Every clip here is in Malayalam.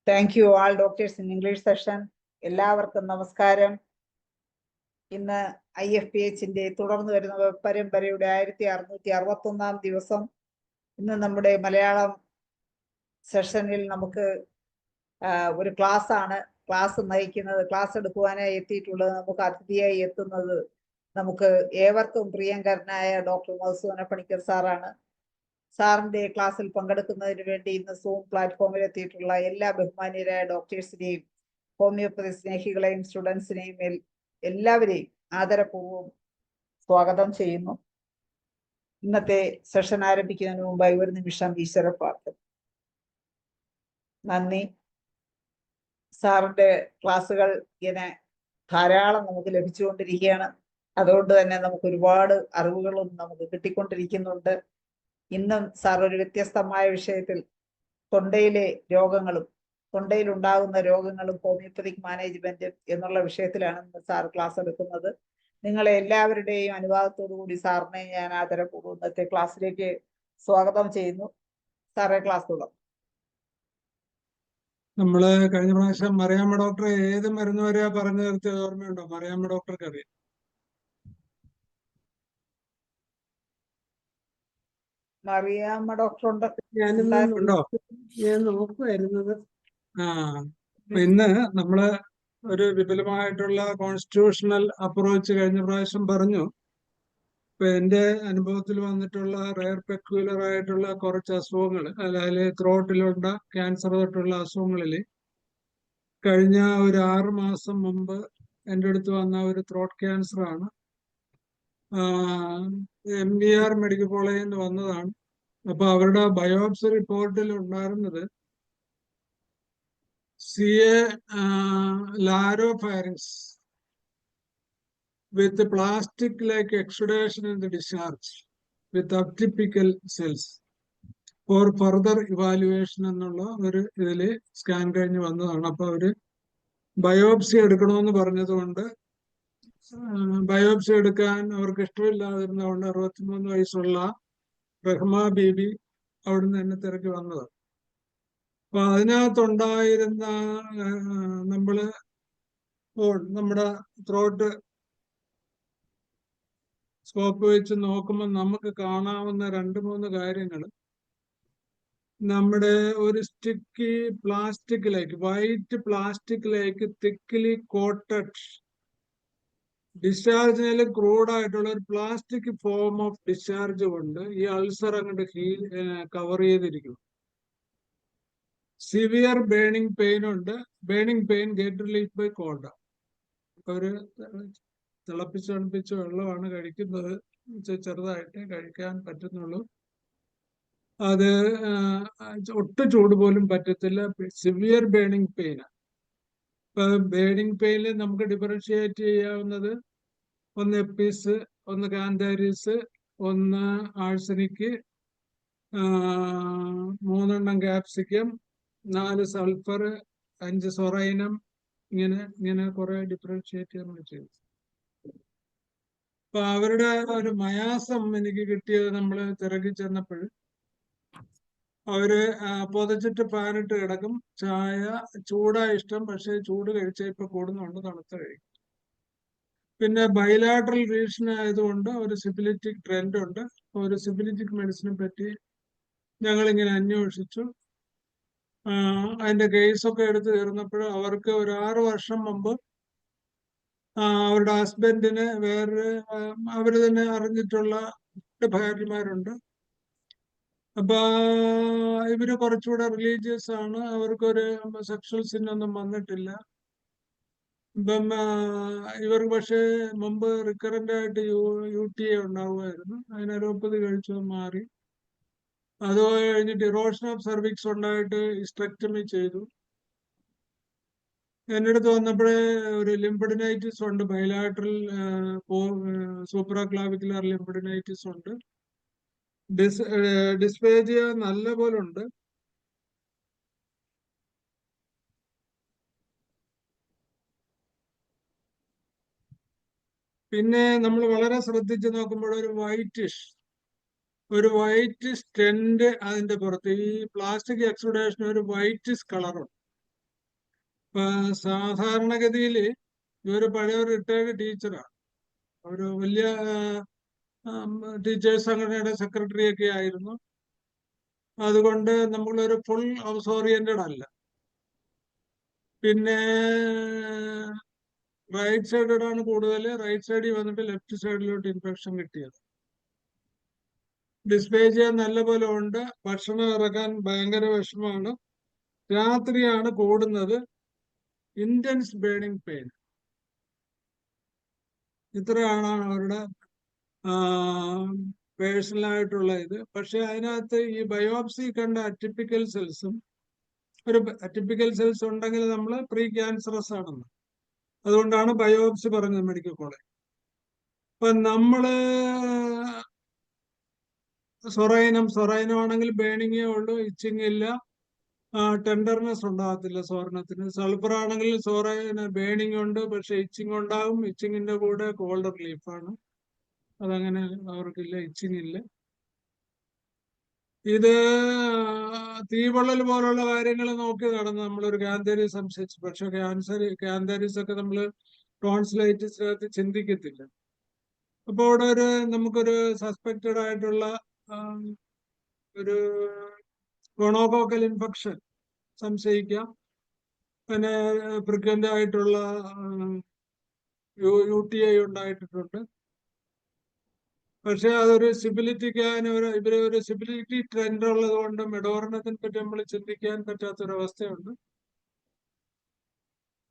Thank you all doctors in English session. എല്ലാവർക്കും നമസ്കാരം. ഇന്ന് IFPHന്റെ തുടർന്ന് വരുന്ന പരമ്പരയുടെ 1661 ദിവസം. ഇന്ന് നമ്മുടെ മലയാളം സെഷനിൽ നമുക്ക് ഒരു ക്ലാസ് നയിക്കുന്നത്, ക്ലാസ് എടുക്കുവാനായി എത്തിയിട്ടുള്ളത്, നമുക്ക് അതിഥിയായി എത്തുന്നത് നമുക്ക് ഏവർക്കും പ്രിയങ്കരനായ ഡോക്ടർ മധുസൂദന പണിക്കർ സാറാണ്. സാറിന്റെ ക്ലാസ്സിൽ പങ്കെടുക്കുന്നതിന് വേണ്ടി ഇന്ന് സൂം പ്ലാറ്റ്ഫോമിൽ എത്തിയിട്ടുള്ള എല്ലാ ബഹുമാന്യരായ ഡോക്ടേഴ്സിനെയും ഹോമിയോപ്പതി സ്നേഹികളെയും സ്റ്റുഡൻസിനെയും എല്ലാവരെയും ആദരപൂർവ്വം സ്വാഗതം ചെയ്യുന്നു. ഇന്നത്തെ സെഷൻ ആരംഭിക്കുന്നതിന് മുമ്പായി ഒരു നിമിഷം ഈശ്വര പ്രാർത്ഥന. നന്ദി. സാറിന്റെ ക്ലാസ്സുകൾ ഇങ്ങനെ ധാരാളം നമുക്ക് ലഭിച്ചുകൊണ്ടിരിക്കുകയാണ്. അതുകൊണ്ട് തന്നെ നമുക്ക് ഒരുപാട് അറിവുകളും നമുക്ക് കിട്ടിക്കൊണ്ടിരിക്കുന്നുണ്ട്. ഇന്നും സാർ ഒരു വ്യത്യസ്തമായ വിഷയത്തിൽ തൊണ്ടയിലുണ്ടാകുന്ന രോഗങ്ങളും ഹോമിയോപ്പതിക് മാനേജ്മെന്റും എന്നുള്ള വിഷയത്തിലാണ് ഇന്ന് സാർ ക്ലാസ് എടുക്കുന്നത്. നിങ്ങളെ എല്ലാവരുടെയും അനുവാദത്തോടു കൂടി സാറിനെ ഞാൻ ആദരപൂർവ്വം ഇന്നത്തെ ക്ലാസ്സിലേക്ക് സ്വാഗതം ചെയ്യുന്നു. സാറേ, ക്ലാസ് തുടങ്ങും. നമ്മള് കഴിഞ്ഞ പ്രാവശ്യം മറിയാമ്മ ഡോക്ടർ ഏത് മരുന്ന് വരെയാ പറഞ്ഞു നിർത്തിയത് ഓർമ്മയുണ്ടോ? മറിയാമ്മ ഡോക്ടർക്ക് അറിയാം. മറിയാമ്മ ഡോക്ടർ ഉണ്ടോ? ഞാൻ നോക്കുമായിരുന്നത്. ഇന്ന് നമ്മള് ഒരു വിപുലമായിട്ടുള്ള കോൺസ്റ്റിറ്റ്യൂഷണൽ അപ്രോച്ച് കഴിഞ്ഞ പ്രാവശ്യം പറഞ്ഞു. ഇപ്പൊ എന്റെ അനുഭവത്തിൽ വന്നിട്ടുള്ള റെയർ പെക്യുലർ ആയിട്ടുള്ള കുറച്ച് അസുഖങ്ങൾ, അതായത് ത്രോട്ടിലുള്ള ക്യാൻസർ തൊട്ടുള്ള അസുഖങ്ങളിൽ കഴിഞ്ഞ ഒരു 6 മാസം മുമ്പ് എൻ്റെ അടുത്ത് വന്ന ഒരു ത്രോട്ട് ക്യാൻസർ ആണ്. MBR മെഡിക്കൽ കോളേജിൽ നിന്ന് വന്നതാണ്. അപ്പൊ അവരുടെ ബയോപ്സി റിപ്പോർട്ടിൽ ഉണ്ടായിരുന്നത് CA laropharynx with plastic-like exudation in the discharge with atypical cells for further evaluation എന്നുള്ള ഒരു ഇതില് സ്കാൻ കഴിഞ്ഞ് വന്നതാണ്. അപ്പൊ അവര് ബയോപ്സി എടുക്കണമെന്ന് പറഞ്ഞതുകൊണ്ട് ബയോപ്സി എടുക്കാൻ അവർക്ക് ഇഷ്ടമില്ലാതിരുന്നതുകൊണ്ട് 63 വയസ്സുള്ള റഹ്മ ബീബി അവിടുന്ന് എന്നെ തിരക്കി വന്നതാണ്. അപ്പൊ അതിനകത്തുണ്ടായിരുന്ന നമ്മുടെ ത്രോട്ട് സ്കോപ്പ് വെച്ച് നോക്കുമ്പോൾ നമുക്ക് കാണാവുന്ന 2-3 കാര്യങ്ങൾ. നമ്മുടെ ഒരു സ്റ്റിക്കി പ്ലാസ്റ്റിക്കിലേക്ക്, വൈറ്റ് പ്ലാസ്റ്റിക്കിലേക്ക് തിക്കിലി കോട്ടഡ് ഡിസ്ചാർജിനെല്ലാം ക്രൂഡായിട്ടുള്ള ഒരു പ്ലാസ്റ്റിക് ഫോം ഓഫ് ഡിസ്ചാർജ് കൊണ്ട് ഈ അൾസർ അങ്ങോട്ട് കവർ ചെയ്തിരിക്കും. സിവിയർ ബേണിംഗ് പെയിൻ ഉണ്ട്. Burning pain get relief by cold. അവര് തിളപ്പിച്ച് വെള്ളമാണ് കഴിക്കുന്നത്. ചെറുതായിട്ട് കഴിക്കാൻ പറ്റുന്നുള്ളൂ. അത് ഒട്ടും ചൂട് പോലും പറ്റത്തില്ല. Severe burning pain. ഇപ്പൊ ബേണിംഗ് പെയിനിൽ നമുക്ക് ഡിഫറൻഷിയേറ്റ് ചെയ്യാവുന്നത് ഒന്ന് എപ്പീസ്, ഒന്ന് കാന്താരിസ്, ഒന്ന് ആഴ്സനിക്ക്, 3 ക്യാപ്സിക്കം, 4 സൾഫർ, 5 സൊറൈനം, ഇങ്ങനെ കുറെ ഡിഫറൻഷിയേറ്റ് നമ്മൾ ചെയ്തു. അപ്പൊ അവരുടെ ഒരു മയാസം എനിക്ക് കിട്ടിയത്, നമ്മൾ തിരക്കി ചെന്നപ്പോൾ അവര് പൊതച്ചിട്ട് ഫാനിട്ട് കിടക്കും. ചായ ചൂടാ ഇഷ്ടം, പക്ഷെ ചൂട് കഴിച്ചാൽ ഇപ്പൊ കൂടുന്നുണ്ട്, തണുത്ത കഴിക്കും. പിന്നെ ബൈലാട്രൽ റീഷൻ ആയതുകൊണ്ട് ഒരു സിഫിലിറ്റിക് ട്രെൻഡ് ഉണ്ട്. ഒരു സിഫിലിറ്റിക് മെഡിസിനെ പറ്റി ഞങ്ങളിങ്ങനെ അന്വേഷിച്ചു. അതിന്റെ കേസൊക്കെ എടുത്തു തീർന്നപ്പോൾ അവർക്ക് ഒരു 6 വർഷം മുമ്പ് അവരുടെ ഹസ്ബൻഡിന് അവര് തന്നെ അറിഞ്ഞിട്ടുള്ള 2 ഭാര്യമാരുണ്ട്. അപ്പൊ ഇവര് കുറച്ചുകൂടെ റിലീജിയസ് ആണ്. അവർക്കൊരു സെക്ഷൽ സിന്നൊന്നും വന്നിട്ടില്ല. ഇപ്പം ഇവർക്ക് പക്ഷേ മുമ്പ് റിക്കറന്റ് ആയിട്ട് UTI ഉണ്ടാവുമായിരുന്നു. അതിന് അലോപ്പതി കഴിച്ചു മാറി. അത് കഴിഞ്ഞിട്ട് ഇറോഷൻ ഓഫ് സർവിക്സ് ഉണ്ടായിട്ട് ഹിസ്റ്റെക്ടമി ചെയ്തു. എൻ്റെ അടുത്ത് വന്നപ്പോഴേ ഒരു ലിംഫഡിനൈറ്റിസ് ഉണ്ട്, ബൈലാട്രൽ സൂപ്രാക്ലാവിക്കുലർ ലിംഫഡിനൈറ്റിസ് ഉണ്ട്. ഡിസ്പേജിയ നല്ല പോലെ ഉണ്ട്. പിന്നെ നമ്മൾ വളരെ ശ്രദ്ധിച്ച് നോക്കുമ്പോൾ ഒരു വൈറ്റ് സ്റ്റെന്റ് അതിന്റെ പുറത്ത്, ഈ പ്ലാസ്റ്റിക് എക്സുഡേഷൻ ഒരു വൈറ്റിഷ് കളറുണ്ട്. ഇപ്പൊ സാധാരണഗതിയിൽ ഇവര് പഴയ ഒരു റിട്ടയർഡ് ടീച്ചറാണ്. ഒരു വലിയ ടീച്ചേഴ്സ് സംഘടനയുടെ സെക്രട്ടറി ഒക്കെ ആയിരുന്നു. അതുകൊണ്ട് നമ്മളൊരു ഫുൾ ഹൗസ് ഓറിയന്റഡ് അല്ല. പിന്നെ റൈറ്റ് സൈഡഡ് ആണ് കൂടുതൽ. റൈറ്റ് സൈഡിൽ വന്നിട്ട് ലെഫ്റ്റ് സൈഡിലോട്ട് ഇൻഫെക്ഷൻ കിട്ടിയത്. ഡിസ്പേജിയ നല്ല പോലെ ഉണ്ട്. ഭക്ഷണം ഇറക്കാൻ ഭയങ്കര വിഷമമാണ്. രാത്രിയാണ് കൂടുന്നത്. Intense burning pain. ഇത്രയാണ് അവരുടെ പേഴ്സണലായിട്ടുള്ള ഇത്. പക്ഷെ അതിനകത്ത് ഈ ബയോപ്സി കണ്ട അറ്റിപ്പിക്കൽ സെൽസും, ഒരു അറ്റിപ്പിക്കൽ സെൽസ് ഉണ്ടെങ്കിൽ നമ്മൾ പ്രീ ക്യാൻസറസ് ആണെന്ന്. അതുകൊണ്ടാണ് ബയോപ്സി പറഞ്ഞത് മെഡിക്കൽ കോളേജ്. അപ്പൊ നമ്മള് സൊറൈനം ആണെങ്കിൽ ബേണിങ്ങേ ഉള്ളൂ, ഇച്ചിങ് ഇല്ല, ടെൻഡർനെസ് ഉണ്ടാകത്തില്ല സോറിനത്തിന്. സൾഫർ ആണെങ്കിൽ ബേണിംഗ് ഉണ്ട്, പക്ഷെ ഇച്ചിങ് ഉണ്ടാകും. ഇച്ചിങ്ങിന്റെ കൂടെ കോൾഡ് റിലീഫാണ്. അതങ്ങനെ അവർക്കില്ല, ഇച്ചിങ് ഇല്ല. ഇത് തീപൊള്ളൽ പോലുള്ള കാര്യങ്ങൾ നോക്കി നടന്ന് നമ്മളൊരു കാന്തേരീസ് സംശയിച്ചു. പക്ഷെ കാന്തേരീസ് ഒക്കെ നമ്മൾ ടോൺസിലൈറ്റിസിനകത്ത് ചിന്തിക്കത്തില്ല. അപ്പൊ അവിടെ നമുക്കൊരു സസ്പെക്റ്റഡ് ആയിട്ടുള്ള ഒരു ഗോണോകോക്കൽ ഇൻഫെക്ഷൻ സംശയിക്കാം. പിന്നെ ഫ്രീക്വന്റ് ആയിട്ടുള്ള UTI ഉണ്ടായിട്ടുണ്ട്. പക്ഷെ അതൊരു ഇവര് സിബിലിറ്റി ട്രെൻഡ് ഉള്ളത് കൊണ്ട് മെഡോറിനത്തിനെ പറ്റി നമ്മൾ ചിന്തിക്കാൻ പറ്റാത്തൊരവസ്ഥയുണ്ട്.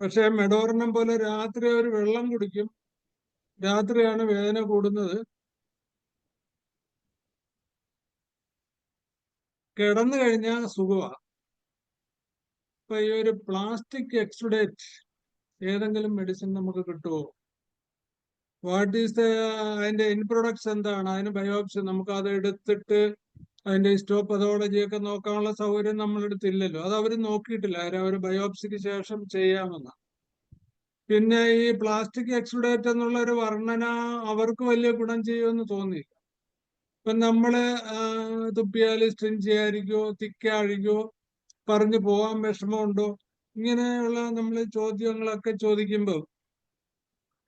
പക്ഷെ മെഡോറിനം പോലെ രാത്രി ഒരു വെള്ളം കുടിക്കും. രാത്രിയാണ് വേദന കൂടുന്നത്. കിടന്നു കഴിഞ്ഞാൽ സുഖമാണ്. ഇപ്പൊ ഈ ഒരു പ്ലാസ്റ്റിക് എക്സുഡേറ്റ് ഏതെങ്കിലും മെഡിസിൻ നമുക്ക് കിട്ടുമോ? വാട്ട് ഈസ് അതിന്റെ ഇൻ പ്രൊഡക്ട്സ് എന്താണ്? അതിന് ബയോപ്സി നമുക്ക് അത് എടുത്തിട്ട് അതിന്റെ ഹിസ്റ്റോപതോളജി ഒക്കെ നോക്കാനുള്ള സൗകര്യം നമ്മളെടുത്തില്ലല്ലോ. അത് അവർ നോക്കിയിട്ടില്ല. അവർ ബയോപ്സിക്ക് ശേഷം ചെയ്യാമെന്ന്. പിന്നെ ഈ പ്ലാസ്റ്റിക് എക്സുഡേറ്റ് എന്നുള്ള ഒരു വർണ്ണന അവർക്ക് വലിയ ഗുണം ചെയ്യുമെന്ന് തോന്നിയില്ല. ഇപ്പൊ നമ്മള് തുപ്പിയാല് സ്ട്രിഞ്ചിയായിരിക്കോ, തിക്കാഴിക്കോ, പറഞ്ഞു പോകാൻ വിഷമമുണ്ടോ, ഇങ്ങനെയുള്ള നമ്മൾ ചോദ്യങ്ങളൊക്കെ ചോദിക്കുമ്പോൾ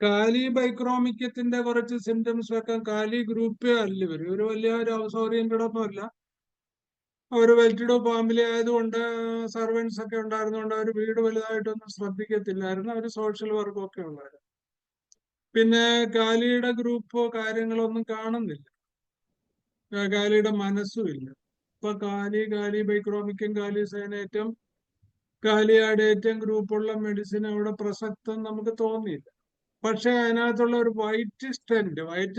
കാലി ബൈക്രോമിക്കത്തിന്റെ കുറച്ച് സിംറ്റംസ് വെക്കാൻ കാലി ഗ്രൂപ്പേ അല്ല ഇവര്. ഒരു വലിയ ഒരു ഹൗസ് ഓറിയന്റഡ് ഒന്നും അല്ല. അവർ വെൽറ്റിഡോ ഫാമിലി ആയതുകൊണ്ട് സർവൻസ് ഒക്കെ ഉണ്ടായിരുന്നുകൊണ്ട് അവർ വീട് വലുതായിട്ടൊന്നും ശ്രദ്ധിക്കത്തില്ലായിരുന്നു. അവർ സോഷ്യൽ വർക്കും ഒക്കെ ഉള്ളായിരുന്നു. പിന്നെ കാലിയുടെ ഗ്രൂപ്പോ കാര്യങ്ങളോ ഒന്നും കാണുന്നില്ല. കാലിയുടെ മനസ്സും ഇല്ല. ഇപ്പൊ കാലി ബൈക്രോമിക്കും കാലി സൈനേറ്റും കാലിയാഡേറ്റും ഗ്രൂപ്പുള്ള മെഡിസിൻ അവിടെ പ്രസക്തം നമുക്ക് തോന്നിയില്ല. പക്ഷെ അതിനകത്തുള്ള ഒരു വൈറ്റ്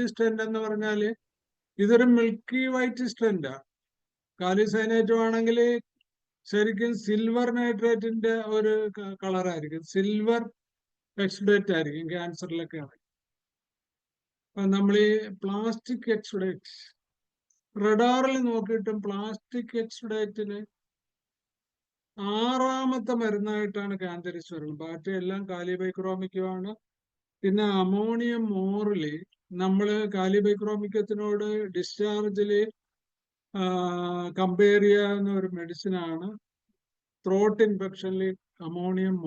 സ്റ്റെന്റ് എന്ന് പറഞ്ഞാല് ഇതൊരു മിൽക്കി വൈറ്റ് സ്റ്റെന്റാ. കാലിസൈനേറ്റും ആണെങ്കിൽ ശരിക്കും സിൽവർ നൈട്രേറ്റിന്റെ ഒരു കളറായിരിക്കും. സിൽവർ എക്സുഡേറ്റ് ആയിരിക്കും ക്യാൻസറിലൊക്കെ ആണെങ്കിൽ. നമ്മൾ ഈ പ്ലാസ്റ്റിക് എക്സുഡേറ്റ് റഡാറിൽ നോക്കിയിട്ടും പ്ലാസ്റ്റിക് എക്സുഡേറ്റിന് 6ാമത്തെ മരുന്നായിട്ടാണ് കാന്തരിസ് വരുന്നത്. ബാക്കിയെല്ലാം കാലിബൈക്രോമിക്കുമാണ്. പിന്നെ അമോണിയം മോറില് നമ്മള് കാലിബൈക്രോമിക്കത്തിനോട് ഡിസ്ചാർജില് കമ്പയർ ചെയ്യാവുന്ന ഒരു മെഡിസിനാണ് ത്രോട്ട് ഇൻഫെക്ഷനിൽ അമോണിയം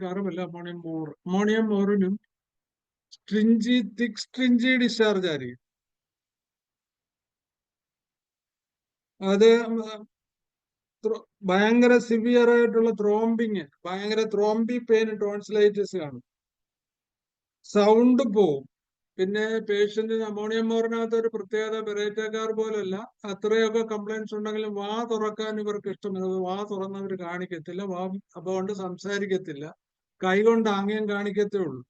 കാർബല്ല, അമോണിയം മോറിനും തിക് സ്ട്രിഞ്ചി ഡിസ്ചാർജ് ആയിരിക്കും. അത് ഭയങ്കര സിവിയർ ആയിട്ടുള്ള ഭയങ്കര ത്രോംബി പെയിൻ, ടോൺസിലൈറ്റിസ് കാണും. സൗണ്ട് പോവും. പിന്നെ പേഷ്യന്റിന് അമോണിയം മോറിനകത്ത് ഒരു പ്രത്യേകത ബെറേറ്റക്കാർ പോലല്ല. അത്രയൊക്കെ കംപ്ലൈൻറ്റ്സ് ഉണ്ടെങ്കിലും വാ തുറക്കാൻ ഇവർക്ക് ഇഷ്ടമില്ല. വാ തുറന്നവർ കാണിക്കത്തില്ല, അതുകൊണ്ട് സംസാരിക്കത്തില്ല, കൈകൊണ്ട് ആംഗ്യം കാണിക്കത്തേ ഉള്ളൂ.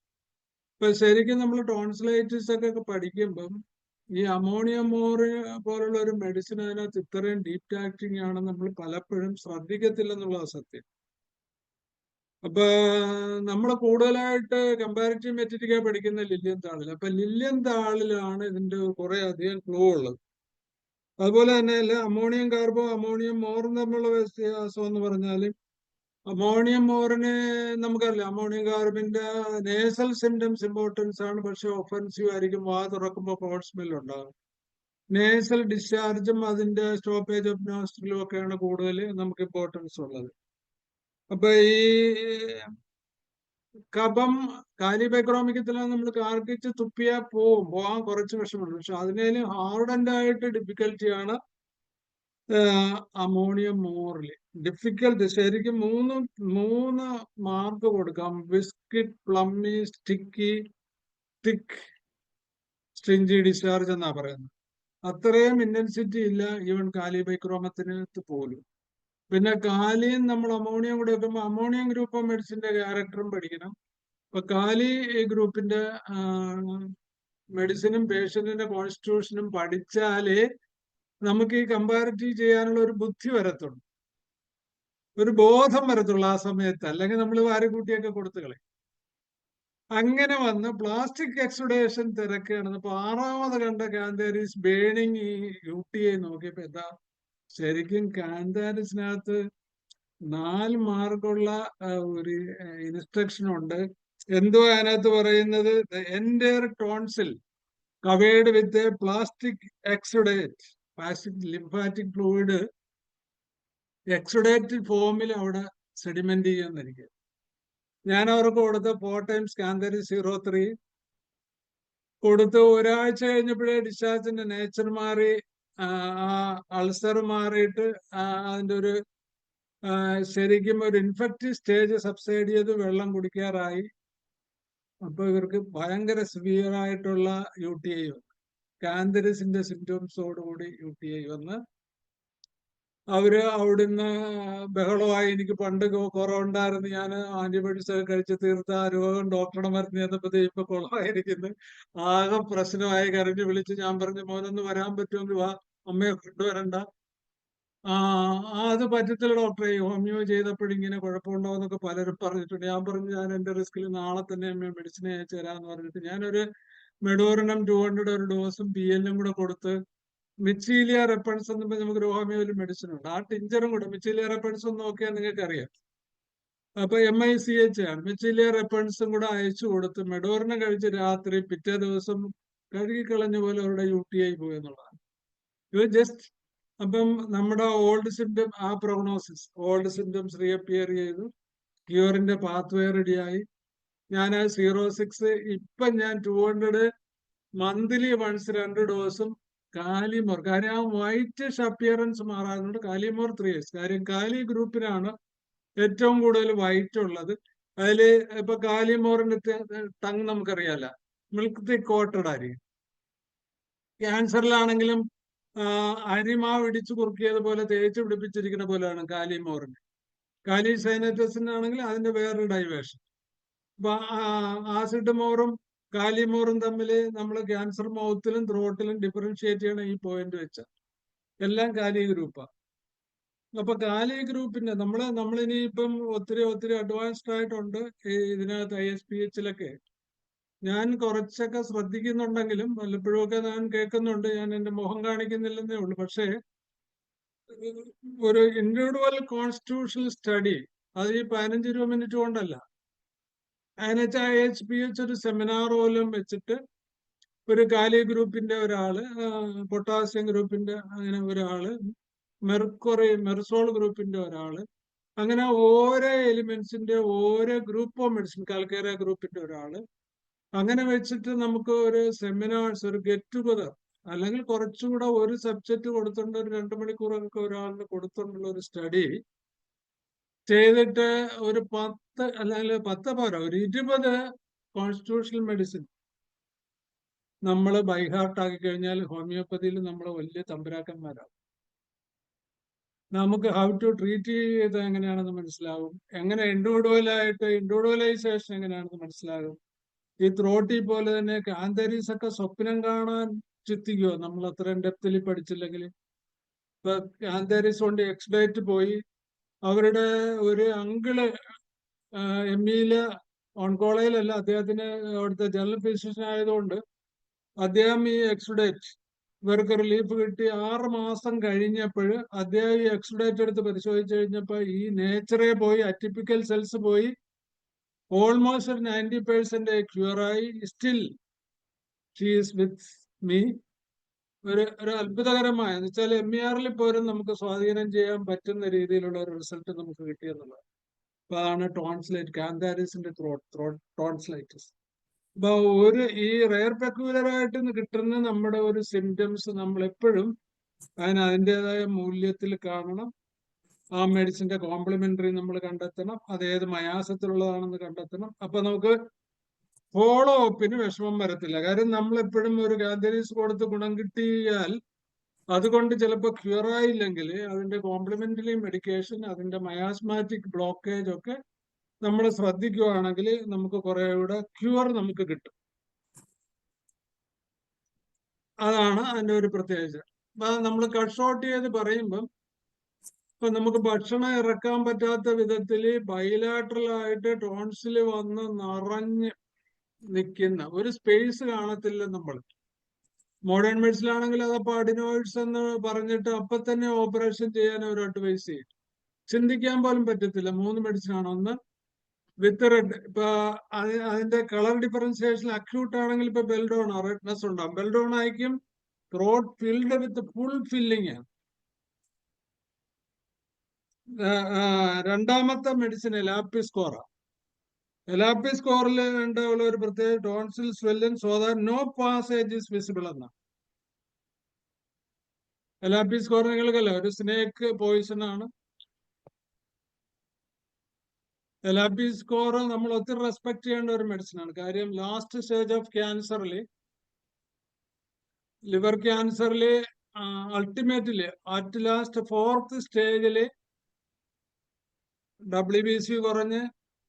ഇപ്പൊ ശരിക്കും നമ്മൾ ടോൺസിലൈറ്റിസ് ഒക്കെ പഠിക്കുമ്പം ഈ അമോണിയം മോറ് പോലുള്ള ഒരു മെഡിസിൻ അതിനകത്ത് ഇത്രയും ഡീപ് ആക്ടിങ് ആണെന്ന് നമ്മൾ പലപ്പോഴും ശ്രദ്ധിക്കത്തില്ലെന്നുള്ളത് സത്യം. അപ്പൊ നമ്മൾ കൂടുതലായിട്ട് കമ്പാരിറ്റീവ് മെറ്റീരിയ പഠിക്കുന്ന ലില്യൻ താളിൽ. അപ്പൊ ലില്യൻ താളിലാണ് ഇതിന്റെ കുറെ അധികം ക്ലൂ ഉള്ളത്. അതുപോലെ തന്നെ അമോണിയം കാർബോ അമോണിയം മോറും തമ്മിലുള്ള വ്യത്യാസം എന്ന് പറഞ്ഞാൽ അമോണിയം മോറിന് നമുക്കറിയാം അമോണിയം കാർബിന്റെ നേസൽ സിംറ്റംസ് ഇമ്പോർട്ടൻസ് ആണ്. പക്ഷെ ഒഫൻസീവ് ആയിരിക്കും. വാ തുറക്കുമ്പോൾ ഹോട്ട് സ്മെൽ ഉണ്ടാകും. നേസൽ ഡിസ്ചാർജും അതിന്റെ സ്റ്റോപ്പേജ് ഓഫ് നോസ്ട്രലും ഒക്കെയാണ് കൂടുതൽ നമുക്ക് ഇമ്പോർട്ടൻസ് ഉള്ളത്. അപ്പൊ ഈ കഫം കാലിബൈക്രോമിക്കത്തിൽ നമ്മൾ കാർക്കിച്ച് തുപ്പിയാ പോവാൻ കുറച്ച് വിഷമമുണ്ട്. പക്ഷെ അതിനേലും ഹാർഡൻഡ് ആയിട്ട് ഡിഫിക്കൽറ്റിയാണ് അമോണിയം മോറില്. ഡിഫിക്കൽട്ട് ശരിക്കും മൂന്ന് മാർക്ക് കൊടുക്കാം. ബിസ്കിറ്റ്, പ്ലമ്മി, സ്റ്റിക്കി, തിക്ക്, സ്ട്രിഞ്ചി ഡിസ്ചാർജ് എന്നാ പറയുന്നത്. അത്രയും ഇന്റൻസിറ്റി ഇല്ല ഈവൻ കാലിബൈക്രോമത്തിനകത്ത് പോലും. പിന്നെ കാലിയും നമ്മൾ അമോണിയം കൂടെ വെക്കുമ്പോൾ അമോണിയം ഗ്രൂപ്പ് ഓഫ് മെഡിസിന്റെ ക്യാരക്ടറും പഠിക്കണം. അപ്പൊ കാലി ഗ്രൂപ്പിന്റെ മെഡിസിനും പേഷ്യന്റിന്റെ കോൺസ്റ്റിറ്റ്യൂഷനും പഠിച്ചാലേ നമുക്ക് ഈ കമ്പാരിറ്റീവ് ചെയ്യാനുള്ള ഒരു ബുദ്ധി വരത്തുള്ളൂ, ഒരു ബോധം വരത്തുള്ളൂ ആ സമയത്ത്. അല്ലെങ്കിൽ നമ്മൾ വാരിക്കൂട്ടിയൊക്കെ കൊടുത്തു കളയും. അങ്ങനെ വന്ന് പ്ലാസ്റ്റിക് എക്സുഡേഷൻ തിരക്കാണ്. അപ്പൊ 6ാമത് കണ്ട കാന്താരിസ് ബേണിങ് ഈ UTI നോക്കിയപ്പോ എന്താ, ശരിക്കും കാന്താരിസിനകത്ത് 4 മാർക്കുള്ള ഒരു ഇൻസ്ട്രക്ഷൻ ഉണ്ട്. എന്തോ അതിനകത്ത് പറയുന്നത്, entire tonsil covered with plastic exudate, plastic lymphatic fluid exudate ഫോമിൽ അവിടെ സെഡിമെന്റ് ചെയ്യാന്നിരിക്കുക. ഞാൻ അവർക്ക് കൊടുത്ത 4 ടൈംസ് കാന്താരിസ് 03 കൊടുത്ത് ഒരാഴ്ച കഴിഞ്ഞപ്പോഴേ ഡിസ്ചാർജിന്റെ നേച്ചർ മാറി, അൾസർ മാറിയിട്ട് അതിന്റെ ഒരു ശരിക്കും ഒരു ഇൻഫെക്റ്റീവ് സ്റ്റേജ് സബ്സൈഡ് ചെയ്ത് വെള്ളം കുടിക്കാറായി. അപ്പൊ ഇവർക്ക് ഭയങ്കര സിവിയർ ആയിട്ടുള്ള UTI വന്നു. കാന്താരിസിന്റെ സിംറ്റംസോടുകൂടി UTI വന്ന് അവര് അവിടുന്ന് ബഹളമായി. എനിക്ക് പണ്ട് കുറവുണ്ടായിരുന്നു, ഞാൻ ആന്റിബയോട്ടിക്സ് ഒക്കെ കഴിച്ച് തീർത്ത ആ രോഗം ഡോക്ടറുടെ മരുന്ന് ചെയ്തപ്പോ ഇപ്പൊ കുളമായിരിക്കുന്നു, ആകെ പ്രശ്നമായി. കരഞ്ഞു വിളിച്ച് ഞാൻ പറഞ്ഞു, മോനൊന്ന് വരാൻ പറ്റുമെങ്കിൽ വാ, അമ്മയെ കൊണ്ടുവരണ്ട. അത് പറ്റത്തില്ല ഡോക്ടറെ, ഹോമിയോ ചെയ്തപ്പോഴിങ്ങനെ കുഴപ്പമുണ്ടോ എന്നൊക്കെ പലരും പറഞ്ഞിട്ടുണ്ട്. ഞാൻ പറഞ്ഞു, ഞാൻ എന്റെ റിസ്കിൽ നാളെ തന്നെ അമ്മയെ മെഡിസിൻ അയച്ചു തരാന്ന് പറഞ്ഞിട്ട് ഞാനൊരു മെഡോറിനം 200 ഒരു ഡോസും PL-ഉം കൂടെ കൊടുത്ത്, മിച്ചീലിയ റെപ്പൺസ് എന്ന് പറഞ്ഞാൽ നമുക്ക് ഹോമിയോയിൽ മെഡിസിൻ ഉണ്ട്, ആ ടിഞ്ചറും കൂടെ. മിച്ചീലിയ റെപ്പൺസ് ഒന്ന് നോക്കിയാൽ നിങ്ങൾക്ക് അറിയാം. അപ്പൊ MICH ആണ്. മിച്ചീലിയ റെപ്പൺസും കൂടെ അയച്ചു കൊടുത്ത് മെഡോറിനം കഴിച്ച് രാത്രി പിറ്റേ ദിവസം കഴുകിക്കളഞ്ഞ പോലെ അവരുടെ UTI പോയി എന്നുള്ളതാണ്. ഇത് ജസ്റ്റ് അപ്പം നമ്മുടെ ഓൾഡ് സിംറ്റം, ആ പ്രൊഗ്നോസിസ് ഓൾഡ് സിംറ്റംസ് റീഅപ്പിയർ ചെയ്തു, ക്യൂറിന്റെ പാത്വേ റെഡിയായി. ഞാൻ 06 ഇപ്പം ഞാൻ 200 മന്ത്ലി വൺസ് 2 ഡോസും കാലിമോർ, കാര്യം ആ വൈറ്റിഷ് അപ്പിയറൻസ് മാറാറുണ്ട്. കാലിമോർ 3 years, കാര്യം കാലി ഗ്രൂപ്പിനാണ് ഏറ്റവും കൂടുതൽ വൈറ്റ് ഉള്ളത്. അതില് ഇപ്പൊ കാലിമോറിന്റെ ടങ് നമുക്കറിയാല, മിൽക്ക് തിക്ക് കോട്ടഡ് ആയിരിക്കും. ക്യാൻസറിലാണെങ്കിലും അരിമാവ് ഇടിച്ചു കുറുക്കിയതുപോലെ തേച്ച് പിടിപ്പിച്ചിരിക്കുന്ന പോലെയാണ് കാലിമോറിന്. കാലിസൈനറ്റസിനാണെങ്കിൽ അതിന്റെ വേറൊരു ഡൈവേഷൻ. അപ്പൊ ആസിഡ് മോറും കാലിമോറും തമ്മിൽ നമ്മൾ ക്യാൻസർ മൗത്തിലും ത്രോട്ടിലും ഡിഫറൻഷിയേറ്റ് ചെയ്യണം ഈ പോയിന്റ് വെച്ച്. എല്ലാം കാലി ഗ്രൂപ്പാണ്. അപ്പൊ കാലി ഗ്രൂപ്പിന്റെ നമ്മളിനിയിപ്പം ഒത്തിരി അഡ്വാൻസ്ഡ് ആയിട്ടുണ്ട് ഇതിനകത്ത് ISPH-ലൊക്കെ. ഞാൻ കുറച്ചൊക്കെ ശ്രദ്ധിക്കുന്നുണ്ടെങ്കിലും വല്ലപ്പോഴും ഒക്കെ ഞാൻ കേൾക്കുന്നുണ്ട്. ഞാൻ എന്റെ മുഖം കാണിക്കുന്നില്ലെന്നേ ഉള്ളൂ. പക്ഷേ ഒരു ഇൻഡിവിജ്വൽ കോൺസ്റ്റിറ്റ്യൂഷണൽ സ്റ്റഡി അത് ഈ 15-20 മിനിറ്റ് കൊണ്ടല്ല. ISPH ഒരു സെമിനാർ പോലും വെച്ചിട്ട് ഒരു കാലി ഗ്രൂപ്പിന്റെ ഒരാള്, പൊട്ടാസ്യം ഗ്രൂപ്പിന്റെ അങ്ങനെ ഒരാള്, മെർസോൾ ഗ്രൂപ്പിന്റെ ഒരാള്, അങ്ങനെ ഓരോ എലിമെന്റ്സിന്റെ ഓരോ ഗ്രൂപ്പ് ഓഫ് മെഡിസിൻ, കാൽക്കേറിയ ഗ്രൂപ്പിന്റെ ഒരാള്, അങ്ങനെ വെച്ചിട്ട് നമുക്ക് ഒരു സെമിനാർസ്, ഒരു ഗെറ്റ് ടുഗദർ, അല്ലെങ്കിൽ കുറച്ചുകൂടെ ഒരു സബ്ജക്റ്റ് കൊടുത്തുകൊണ്ട് ഒരു 2 മണിക്കൂറൊക്കെ ഒരാളിന് കൊടുത്തുകൊണ്ടുള്ള ഒരു സ്റ്റഡി ചെയ്തിട്ട് ഒരു 10 അല്ലെങ്കിൽ 10 പോരാ, ഒരു 20 കോൺസ്റ്റിറ്റ്യൂഷണൽ മെഡിസിൻ നമ്മൾ ബൈഹാർട്ട് ആക്കി കഴിഞ്ഞാൽ ഹോമിയോപ്പതിയിൽ നമ്മൾ വലിയ തമ്പുരാക്കന്മാരാകും. നമുക്ക് ഹൗ ടു ട്രീറ്റ് ചെയ്ത് എങ്ങനെയാണെന്ന് മനസ്സിലാവും, എങ്ങനെ ഇൻഡിവിജ്വലൈസേഷൻ എങ്ങനെയാണെന്ന് മനസ്സിലാകും. ഈ ത്രോട്ടി പോലെ തന്നെ കാന്താരീസ് ഒക്കെ സ്വപ്നം കാണാൻ ചിന്തിക്കുമോ നമ്മൾ അത്രയും ഡെപ്തിൽ പഠിച്ചില്ലെങ്കിൽ? ഇപ്പൊ കാന്താരീസ് കൊണ്ട് എക്സ്ഡേറ്റ് പോയി, അവരുടെ ഒരു അങ്കിള് ME-യില് ഓൺകോളേജിലല്ല, അദ്ദേഹത്തിന് അവിടുത്തെ ജനറൽ ഫിസിഷ്യൻ ആയതുകൊണ്ട് അദ്ദേഹം ഈ എക്സ്ഡേറ്റ് ഇവർക്ക് റിലീഫ് കിട്ടി 6 മാസം കഴിഞ്ഞപ്പോൾ അദ്ദേഹം ഈ എക്സ്ഡേറ്റ് എടുത്ത് പരിശോധിച്ചു കഴിഞ്ഞപ്പോൾ ഈ നേച്ചറെ പോയി, അറ്റിപ്പിക്കൽ സെൽസ് പോയി, ഓൾമോസ്റ്റ് 90% ക്യൂറായി. Still she is with me. ഒരു അത്ഭുതകരമായ എന്ന് വെച്ചാൽ MER-ൽ പോലും നമുക്ക് സ്വാധീനം ചെയ്യാൻ പറ്റുന്ന രീതിയിലുള്ള ഒരു റിസൾട്ട് നമുക്ക് കിട്ടിയെന്നുള്ളത്. അപ്പൊ അതാണ് ടോൺസിലൈറ്റ്, കാന്താരിസിന്റെ ടോൺസിലൈറ്റിസ്. അപ്പൊ ഈ റെയർ പെക്യൂലർ ആയിട്ട് കിട്ടുന്ന നമ്മുടെ ഒരു സിംറ്റംസ് നമ്മൾ എപ്പോഴും അതിൻ്റെതായ മൂല്യത്തിൽ കാണണം. ആ മെഡിസിന്റെ കോംപ്ലിമെന്ററി നമ്മൾ കണ്ടെത്തണം, അത് ഏത് മയാസത്തിലുള്ളതാണെന്ന് കണ്ടെത്തണം. അപ്പൊ നമുക്ക് ഫോളോ അപ്പിന് വിഷമം വരത്തില്ല. കാര്യം നമ്മൾ എപ്പോഴും ഒരു കാന്തരീസ് കൊടുത്ത് ഗുണം കിട്ടിയാൽ അതുകൊണ്ട് ചിലപ്പോൾ ക്യൂർ ആയില്ലെങ്കിൽ അതിന്റെ കോംപ്ലിമെന്ററി മെഡിക്കേഷൻ, അതിന്റെ മയാസ്മാറ്റിക് ബ്ലോക്കേജ് ഒക്കെ നമ്മൾ ശ്രദ്ധിക്കുകയാണെങ്കിൽ നമുക്ക് കുറെ കൂടെ ക്യൂർ നമുക്ക് കിട്ടും. അതാണ് അതിന്റെ ഒരു പ്രത്യേകത. നമ്മൾ കട്ട് ഷോർട്ട് ചെയ്ത് പറയുമ്പം ഇപ്പൊ നമുക്ക് ഭക്ഷണം ഇറക്കാൻ പറ്റാത്ത വിധത്തില് ബൈലാട്രൽ ആയിട്ട് ടോൺസിൽ വന്ന് നിറഞ്ഞ് നിൽക്കുന്ന ഒരു സ്പേസ് കാണത്തില്ല നമ്മൾ. മോഡേൺ മെഡിസിനാണെങ്കിൽ അതപ്പോൾ അഡിനോയിഡ്സ് എന്ന് പറഞ്ഞിട്ട് അപ്പൊ തന്നെ ഓപ്പറേഷൻ ചെയ്യാൻ അവർ അഡ്വൈസ് ചെയ്യും. ചിന്തിക്കാൻ പോലും പറ്റത്തില്ല. 3 മെഡിസിനാണ്. ഒന്ന് വിത്ത് റെഡ്, ഇപ്പൊ അതിന്റെ കളർ ഡിഫറൻസിയേഷൻ അക്യൂട്ട് ആണെങ്കിൽ ഇപ്പൊ ബെൽഡോണ റെഡ്നെസ് ഉണ്ടാവും. ബെൽഡോണ ആയിരിക്കും throat filled with full filling ആണ്. രണ്ടാമത്തെ മെഡിസിൻ എലാപ്പിസ്കോറ. എലാപ്പിസ്കോറിൽ ഉള്ള ഒരു പ്രത്യേക tonsil swollen so that no passage is visible എന്നാണ്. എലാപ്പിസ്കോർ നിങ്ങൾക്കല്ല, ഒരു സ്നേക്ക് പോയിസൺ ആണ്. എലാപ്പിസ്കോർ നമ്മൾ ഒത്തിരി റെസ്പെക്ട് ചെയ്യേണ്ട ഒരു മെഡിസിൻ ആണ്. കാര്യം ലാസ്റ്റ് സ്റ്റേജ് ഓഫ് ക്യാൻസറിൽ, ലിവർ ക്യാൻസറിൽ അൾട്ടിമേറ്റ്ലി അറ്റ് ലാസ്റ്റ് 4th സ്റ്റേജില് WBC കുറഞ്ഞ്,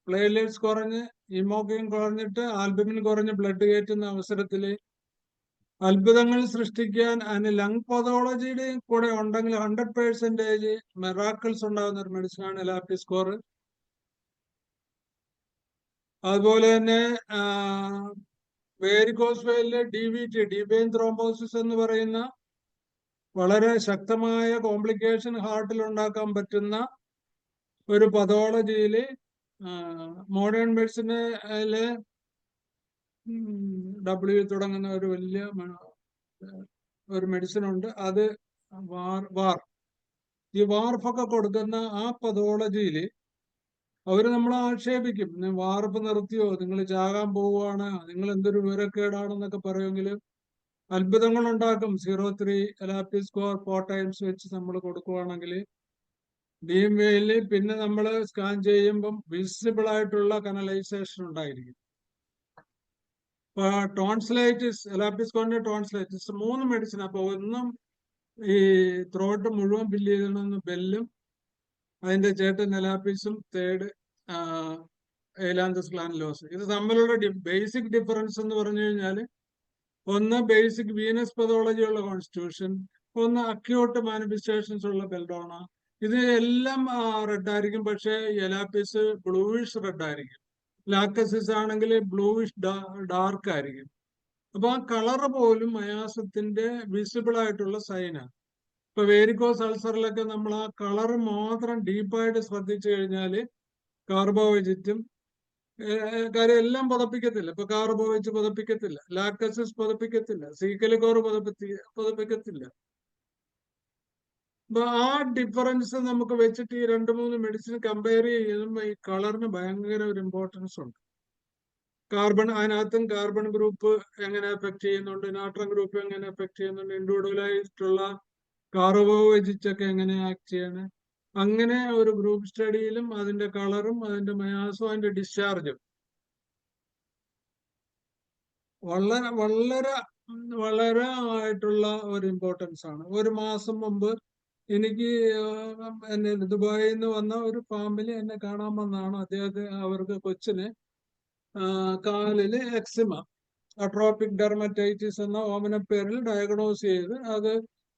പ്ലേറ്റ്ലെറ്റ്സ് കുറഞ്ഞ്, ഹീമോഗ്ലോബിൻ കുറഞ്ഞിട്ട് ആൽബുമിൻ കുറഞ്ഞ് ബ്ലഡ് കയറ്റുന്ന അവസരത്തിൽ അത്ഭുതങ്ങൾ സൃഷ്ടിക്കാൻ അതിന് ലങ് പതോളജിയുടെയും കൂടെ ഉണ്ടെങ്കിൽ 100% മെറാക്കിൾസ് ഉണ്ടാകുന്ന ഒരു മെഡിസിനാണ് എലാപ്പിസ്കോർ. അതുപോലെ തന്നെ വേരിക്കോസ് വെയിനിലെ DVT, ഡീപ് വെയിൻ ത്രോംബോസിസ് എന്ന് പറയുന്ന വളരെ ശക്തമായ കോംപ്ലിക്കേഷൻ ഹാർട്ടിൽ ഉണ്ടാക്കാൻ പറ്റുന്ന ഒരു പതോളജിയിൽ മോഡേൺ മെഡിസിനിലെ W തുടങ്ങുന്ന ഒരു വലിയ ഒരു മെഡിസിൻ ഉണ്ട്. അത് ഈ വാർഫൊക്കെ കൊടുക്കുന്ന ആ പതോളജിയിൽ അവര് നമ്മളെ ആക്ഷേപിക്കും. വാർപ്പ് നിർത്തിയോ, നിങ്ങൾ ചാകാൻ പോവുകയാണ്, നിങ്ങൾ എന്തൊരു വിവരക്കേടാണെന്നൊക്കെ പറയുമെങ്കിൽ അത്ഭുതങ്ങൾ ഉണ്ടാക്കും. 03 എലാപ്പിസ്കോർ 4 times വെച്ച് നമ്മൾ കൊടുക്കുവാണെങ്കിൽ ഡീം വെയിലിൽ പിന്നെ നമ്മൾ സ്കാൻ ചെയ്യുമ്പം വിസിബിൾ ആയിട്ടുള്ള കനലൈസേഷൻ ഉണ്ടായിരിക്കും. ഇപ്പൊ ടോൺസിലൈറ്റിസ്, എലാപ്പിസ്കോറിന്റെ ടോൺസിലൈറ്റിസ് 3 മെഡിസിൻ. അപ്പൊ ഒന്നും ഈ ത്രോട്ട് മുഴുവൻ ഫില്ല് ചെയ്യണമെന്ന് ബെല്ലും, അതിന്റെ ചേട്ടൻ എലാപ്പിസും, തേർഡ് എലാന്തസ് ഗ്ലാൻഡുലോസ്. ഇത് തമ്മിലുള്ള ബേസിക് ഡിഫറൻസ് എന്ന് പറഞ്ഞു കഴിഞ്ഞാൽ, ഒന്ന് ബേസിക് വീനസ് പതോളജി ഉള്ള കോൺസ്റ്റിറ്റ്യൂഷൻ, ഒന്ന് അക്യൂട്ട് മാനിഫെസ്റ്റേഷൻസ് ഉള്ള ബെൽഡോണ. ഇത് എല്ലാം റെഡ് ആയിരിക്കും, പക്ഷെ എലാപ്പിസ് ബ്ലൂയിഷ് റെഡ് ആയിരിക്കും. ലാക്കസിസ് ആണെങ്കിൽ ബ്ലൂയിഷ് ഡാർക്ക് ആയിരിക്കും. അപ്പൊ ആ കളറ് പോലും മയാസത്തിന്റെ വിസിബിൾ ആയിട്ടുള്ള സൈനാണ്. ഇപ്പൊ വേരിക്കോസ് അൾസറിലൊക്കെ നമ്മൾ ആ കളറ് മാത്രം ഡീപ്പായിട്ട് ശ്രദ്ധിച്ചു കഴിഞ്ഞാൽ കാർബോവൈറ്ററ്റും കാര്യം എല്ലാം പതപ്പിക്കത്തില്ല. ഇപ്പൊ കാർബോവൈറ്റ് പതപ്പിക്കത്തില്ല, ലാക്ടസിസ് പതപ്പിക്കത്തില്ല, സീക്കലിക്കോർ പതപ്പിക്കത്തില്ല. അപ്പൊ ആ ഡിഫറൻസ് നമുക്ക് വെച്ചിട്ട് ഈ 2-3 മെഡിസിൻ കമ്പയർ ചെയ്യുമ്പോൾ ഈ കളറിന് ഭയങ്കര ഒരു ഇമ്പോർട്ടൻസ് ഉണ്ട്. കാർബൺ, അതിനകത്തും കാർബൺ ഗ്രൂപ്പ് എങ്ങനെ എഫക്ട് ചെയ്യുന്നുണ്ട്, നാട്രം ഗ്രൂപ്പ് എങ്ങനെ എഫക്ട് ചെയ്യുന്നുണ്ട്, ഇൻഡിവിജ്വലായിട്ടുള്ള കാർബോവൈറ്റസ് ഒക്കെ എങ്ങനെ ആക്ട് ചെയ്യണം, അങ്ങനെ ഒരു ഗ്രൂപ്പ് സ്റ്റഡിയിലും അതിന്റെ കളറും അതിന്റെ മയാസവും അതിന്റെ ഡിസ്ചാർജും വളരെ വളരെ വളരെ ആയിട്ടുള്ള ഒരു ഇമ്പോർട്ടൻസ് ആണ്. ഒരു മാസം മുമ്പ് എനിക്ക് എന്നെ ദുബായിൽ നിന്ന് വന്ന ഒരു ഫാമിലി എന്നെ കാണാൻ വന്നതാണ്. അവർക്ക് കൊച്ചിന് കാലില് എക്സിമ, അട്രോപിക് ഡെർമറ്റൈറ്റിസ് എന്ന ഓമനപ്പേരിൽ ഡയഗ്നോസ് ചെയ്ത് അത്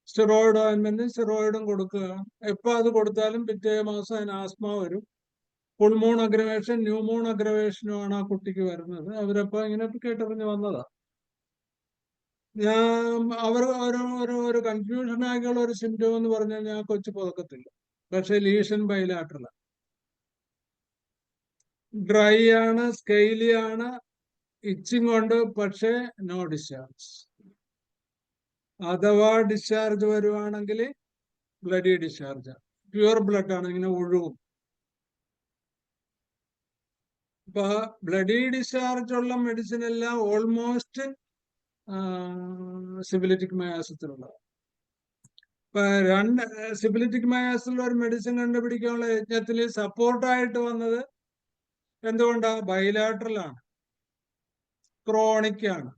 സ്റ്റിറോയിഡ് ഓയിൻമെന്റും സ്റ്റിറോയിഡും കൊടുക്കുകയാണ്. എപ്പോൾ അത് കൊടുത്താലും പിറ്റേ മാസം അതിന് ആസ്മ വരും. പുൾമോൺ അഗ്രവേഷൻ, ന്യൂമോൺ അഗ്രവേഷനുമാണ് ആ കുട്ടിക്ക് വരുന്നത്. അവരപ്പോ ഇങ്ങനെ കേട്ടറിഞ്ഞ് വന്നതാ. അവർ ഒരു കൺഫ്യൂഷൻ ആയിട്ടുള്ള ഒരു സിംറ്റം എന്ന് പറഞ്ഞു കഴിഞ്ഞാൽ കൊച്ചു പുതക്കത്തില്ല, പക്ഷെ ലീഷൻ ബൈലാട്രൽ, ഡ്രൈ ആണ്, സ്കെയിലി ആണ്, ഇച്ചിങ് ഉണ്ട്, പക്ഷെ നോ ഡിസ്ചാർജ്. അഥവാ ഡിസ്ചാർജ് വരുവാണെങ്കിൽ ബ്ലഡി ഡിസ്ചാർജ്, പ്യുവർ ബ്ലഡ് ആണ്, ഇങ്ങനെ ഒഴുകും. ഇപ്പൊ ബ്ലഡി ഡിസ്ചാർജ് ഉള്ള മെഡിസിൻ എല്ലാം ഓൾമോസ്റ്റ് സിബിലിറ്റിക് മയാസത്തിലുള്ളതാണ്. ഇപ്പൊ സിബിലിറ്റിക് മയാസിലുള്ള ഒരു മെഡിസിൻ കണ്ടുപിടിക്കാനുള്ള യജ്ഞത്തിൽ സപ്പോർട്ടായിട്ട് വന്നത് എന്തുകൊണ്ടാ? ബൈലാട്രൽ ആണ്, ക്രോണിക് ആണ്,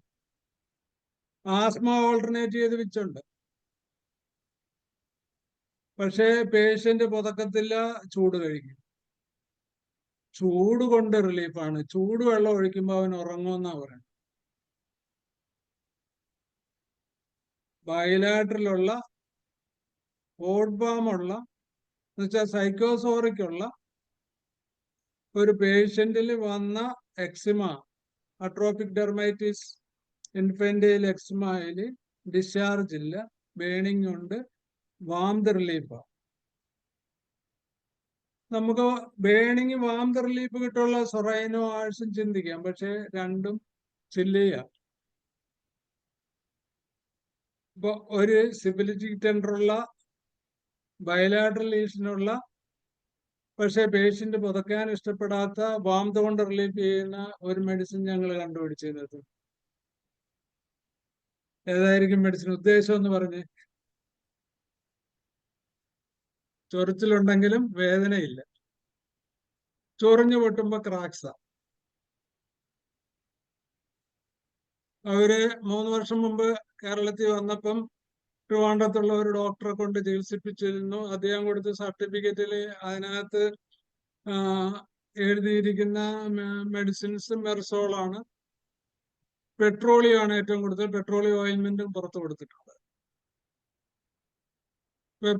ആസ്മ ഓൾട്ടർനേറ്റ് ചെയ്ത് വെച്ചുണ്ട്. പക്ഷേ പേഷ്യന്റ് പുതക്കത്തില്ല, ചൂട് കഴിക്കും. ചൂട് കൊണ്ട് റിലീഫാണ്. ചൂട് വെള്ളം ഒഴിക്കുമ്പോൾ അവൻ ഉറങ്ങുമെന്നാ പറയുന്നത്. ബയലാട്രലുള്ള, ഓട്ട്ബാമുള്ള എന്നുവെച്ചാൽ സൈക്കോസോറിക്കുള്ള ഒരു പേഷ്യന്റിൽ വന്ന എക്സിമ, അട്രോപിക് ഡെർമൈറ്റിസ്, ഇൻഫന്റൈൽ എക്സിമയിൽ ഡിസ്ചാർജ് ഇല്ല, ബേണിംഗ് ഉണ്ട്, വാംത് റിലീഫാണ്. നമുക്ക് ബേണിങ് വാംത് റിലീഫ് കിട്ടുള്ള സൊറൈനോ ആഴ്സും ചിന്തിക്കാം. പക്ഷെ രണ്ടും ചില്ലയാണ്. ഇപ്പൊ ഒരു സിബിലിറ്റിക് ടെൻഡറുള്ള, ബയലാട്രൽ ലീഷനുള്ള, പക്ഷെ പേഷ്യന്റ് പുതക്കാൻ ഇഷ്ടപ്പെടാത്ത, വാംത് കൊണ്ട് റിലീഫ് ചെയ്യുന്ന ഒരു മെഡിസിൻ ഞങ്ങൾ കണ്ടുപിടിച്ചത്. ഏതായിരിക്കും മെഡിസിൻ? ഉദ്ദേശം എന്ന് പറഞ്ഞ്. ചൊറിച്ചിലുണ്ടെങ്കിലും വേദനയില്ല, ചൊറിഞ്ഞു പൊട്ടുമ്പോ ക്രാക്സാ. അവര് 3 വർഷം മുമ്പ് കേരളത്തിൽ വന്നപ്പം ട്രിവാൻഡ്രത്തുള്ള ഒരു ഡോക്ടറെ കൊണ്ട് ചികിത്സിപ്പിച്ചിരുന്നു. അദ്ദേഹം കൊടുത്ത സർട്ടിഫിക്കറ്റിൽ അതിനകത്ത് എഴുതിയിരിക്കുന്ന മെഡിസിൻസ് മെർസോളാണ്. പെട്രോളിയം ആണ് ഏറ്റവും കൂടുതൽ. പെട്രോളിയം ഓയിൽമെന്റും പുറത്ത് കൊടുത്തിട്ടുണ്ട്.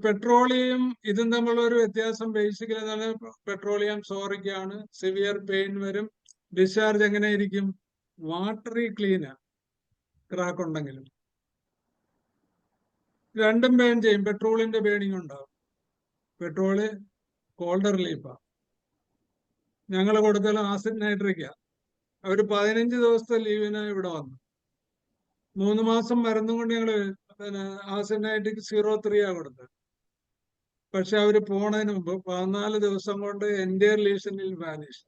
പെട്രോളിയം ഇതും തമ്മിലുള്ള ഒരു വ്യത്യാസം ബേസിക്കലി എന്താണ്? പെട്രോളിയം സോറിക്കാണ്, സിവിയർ പെയിൻ വരും, ഡിസ്ചാർജ് എങ്ങനെ ഇരിക്കും? വാട്ടറി ക്ലീനാണ്, ക്രാക്ക് ഉണ്ടെങ്കിലും. രണ്ടും ബേൺ ചെയ്യും. പെട്രോളിന്റെ ബേണിംഗ് ഉണ്ടാവും. പെട്രോള് കോൾഡ് റിലീഫാണ്. ഞങ്ങൾ കൊടുത്താലും ആസിഡ് നൈട്രിക്കാ. അവർ 15 ദിവസത്തെ ലീവിന് ഇവിടെ വന്നു. 3 മാസം മരുന്നും കൊണ്ട് ഞങ്ങള് ആസിഡ് നൈട്രിക് 0.3 കൊടുത്തത്. പക്ഷെ അവര് പോണതിന് മുമ്പ് 14 ദിവസം കൊണ്ട് എൻ്റെ ലീഷനിൽ വാനിഷ്.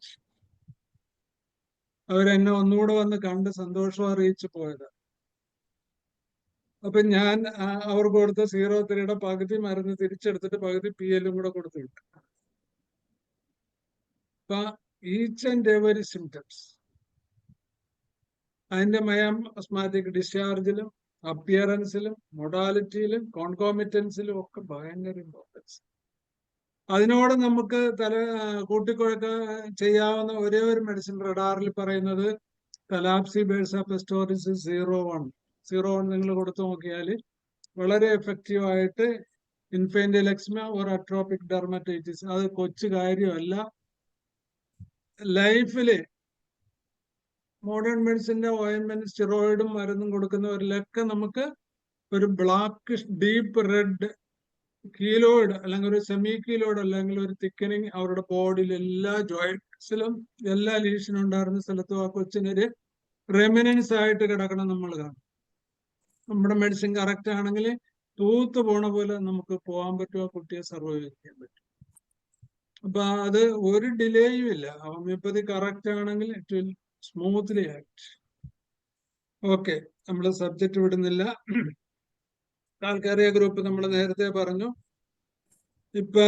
അവരെന്നെ ഒന്നുകൂടെ വന്ന് കണ്ട് സന്തോഷം അറിയിച്ചു പോയത്. അപ്പൊ ഞാൻ അവർക്ക് കൊടുത്ത 0.3 പകുതി മരുന്ന് തിരിച്ചെടുത്തിട്ട് പകുതി PL കൂടെ കൊടുത്തു വിട്ടു. അപ്പൊ ഈച്ച് ആൻഡ് എവരി സിംറ്റംസ് അതിന്റെ മയാസ്മാറ്റിക് ഡിസ്ചാർജിലും അപ്പിയറൻസിലും മൊഡാലിറ്റിയിലും കോൺകോമിറ്റൻസിലും ഒക്കെ ഭയങ്കര ഇമ്പോർട്ടൻസ്. അതിനോട് നമുക്ക് കൂട്ടിക്കൊഴക്ക ചെയ്യാവുന്ന ഒരേ ഒരു മെഡിസിൻ റഡാറിൽ പറയുന്നത് കലാപ്സി ബേഴ്സ പെസ്റ്റോറിസ് 0.1 നിങ്ങൾ കൊടുത്തു നോക്കിയാൽ വളരെ എഫക്റ്റീവ് ആയിട്ട് ഇൻഫന്റൈൽ എക്സിമ ഓർ അട്രോപിക് ഡെർമറ്റൈറ്റിസ്. അത് കൊച്ചു കാര്യമല്ല. ലൈഫില് മോഡേൺ മെഡിസിന്റെ ഓയിൻമെന്റ് സ്റ്റിറോയിഡും മരുന്നും കൊടുക്കുന്നവരിലൊക്കെ നമുക്ക് ഒരു ബ്ലാക്കിഷ് ഡീപ്പ് റെഡ് കീലോയിഡ് അല്ലെങ്കിൽ ഒരു സെമി കീലോയിഡ് അല്ലെങ്കിൽ ഒരു തിക്കനിങ് അവരുടെ ബോഡിയിൽ എല്ലാ ജോയിന്റ്സിലും എല്ലാ ലീഷനും ഉണ്ടായിരുന്ന സ്ഥലത്തും ആ കൊച്ചിനൊരു റെമിനൻസ് ആയിട്ട് കിടക്കണം നമ്മൾ കാണും. നമ്മുടെ മെഡിസിൻ കറക്റ്റ് ആണെങ്കിൽ തൂത്ത് പോണ പോലെ നമുക്ക് പോകാൻ പറ്റും, ആ കുട്ടിയെ സർവൈവ് ചെയ്യാൻ പറ്റും. അപ്പൊ അത് ഒരു ഡിലേയും ഇല്ല. ഹോമിയോപ്പതി കറക്റ്റ് ആണെങ്കിൽ it will smoothly act. Okay, നമ്മൾ സബ്ജക്റ്റ് വിടുന്നില്ല. കാൽക്കാരിയ ഗ്രൂപ്പ് നമ്മൾ നേരത്തെ പറഞ്ഞു. ഇപ്പൊ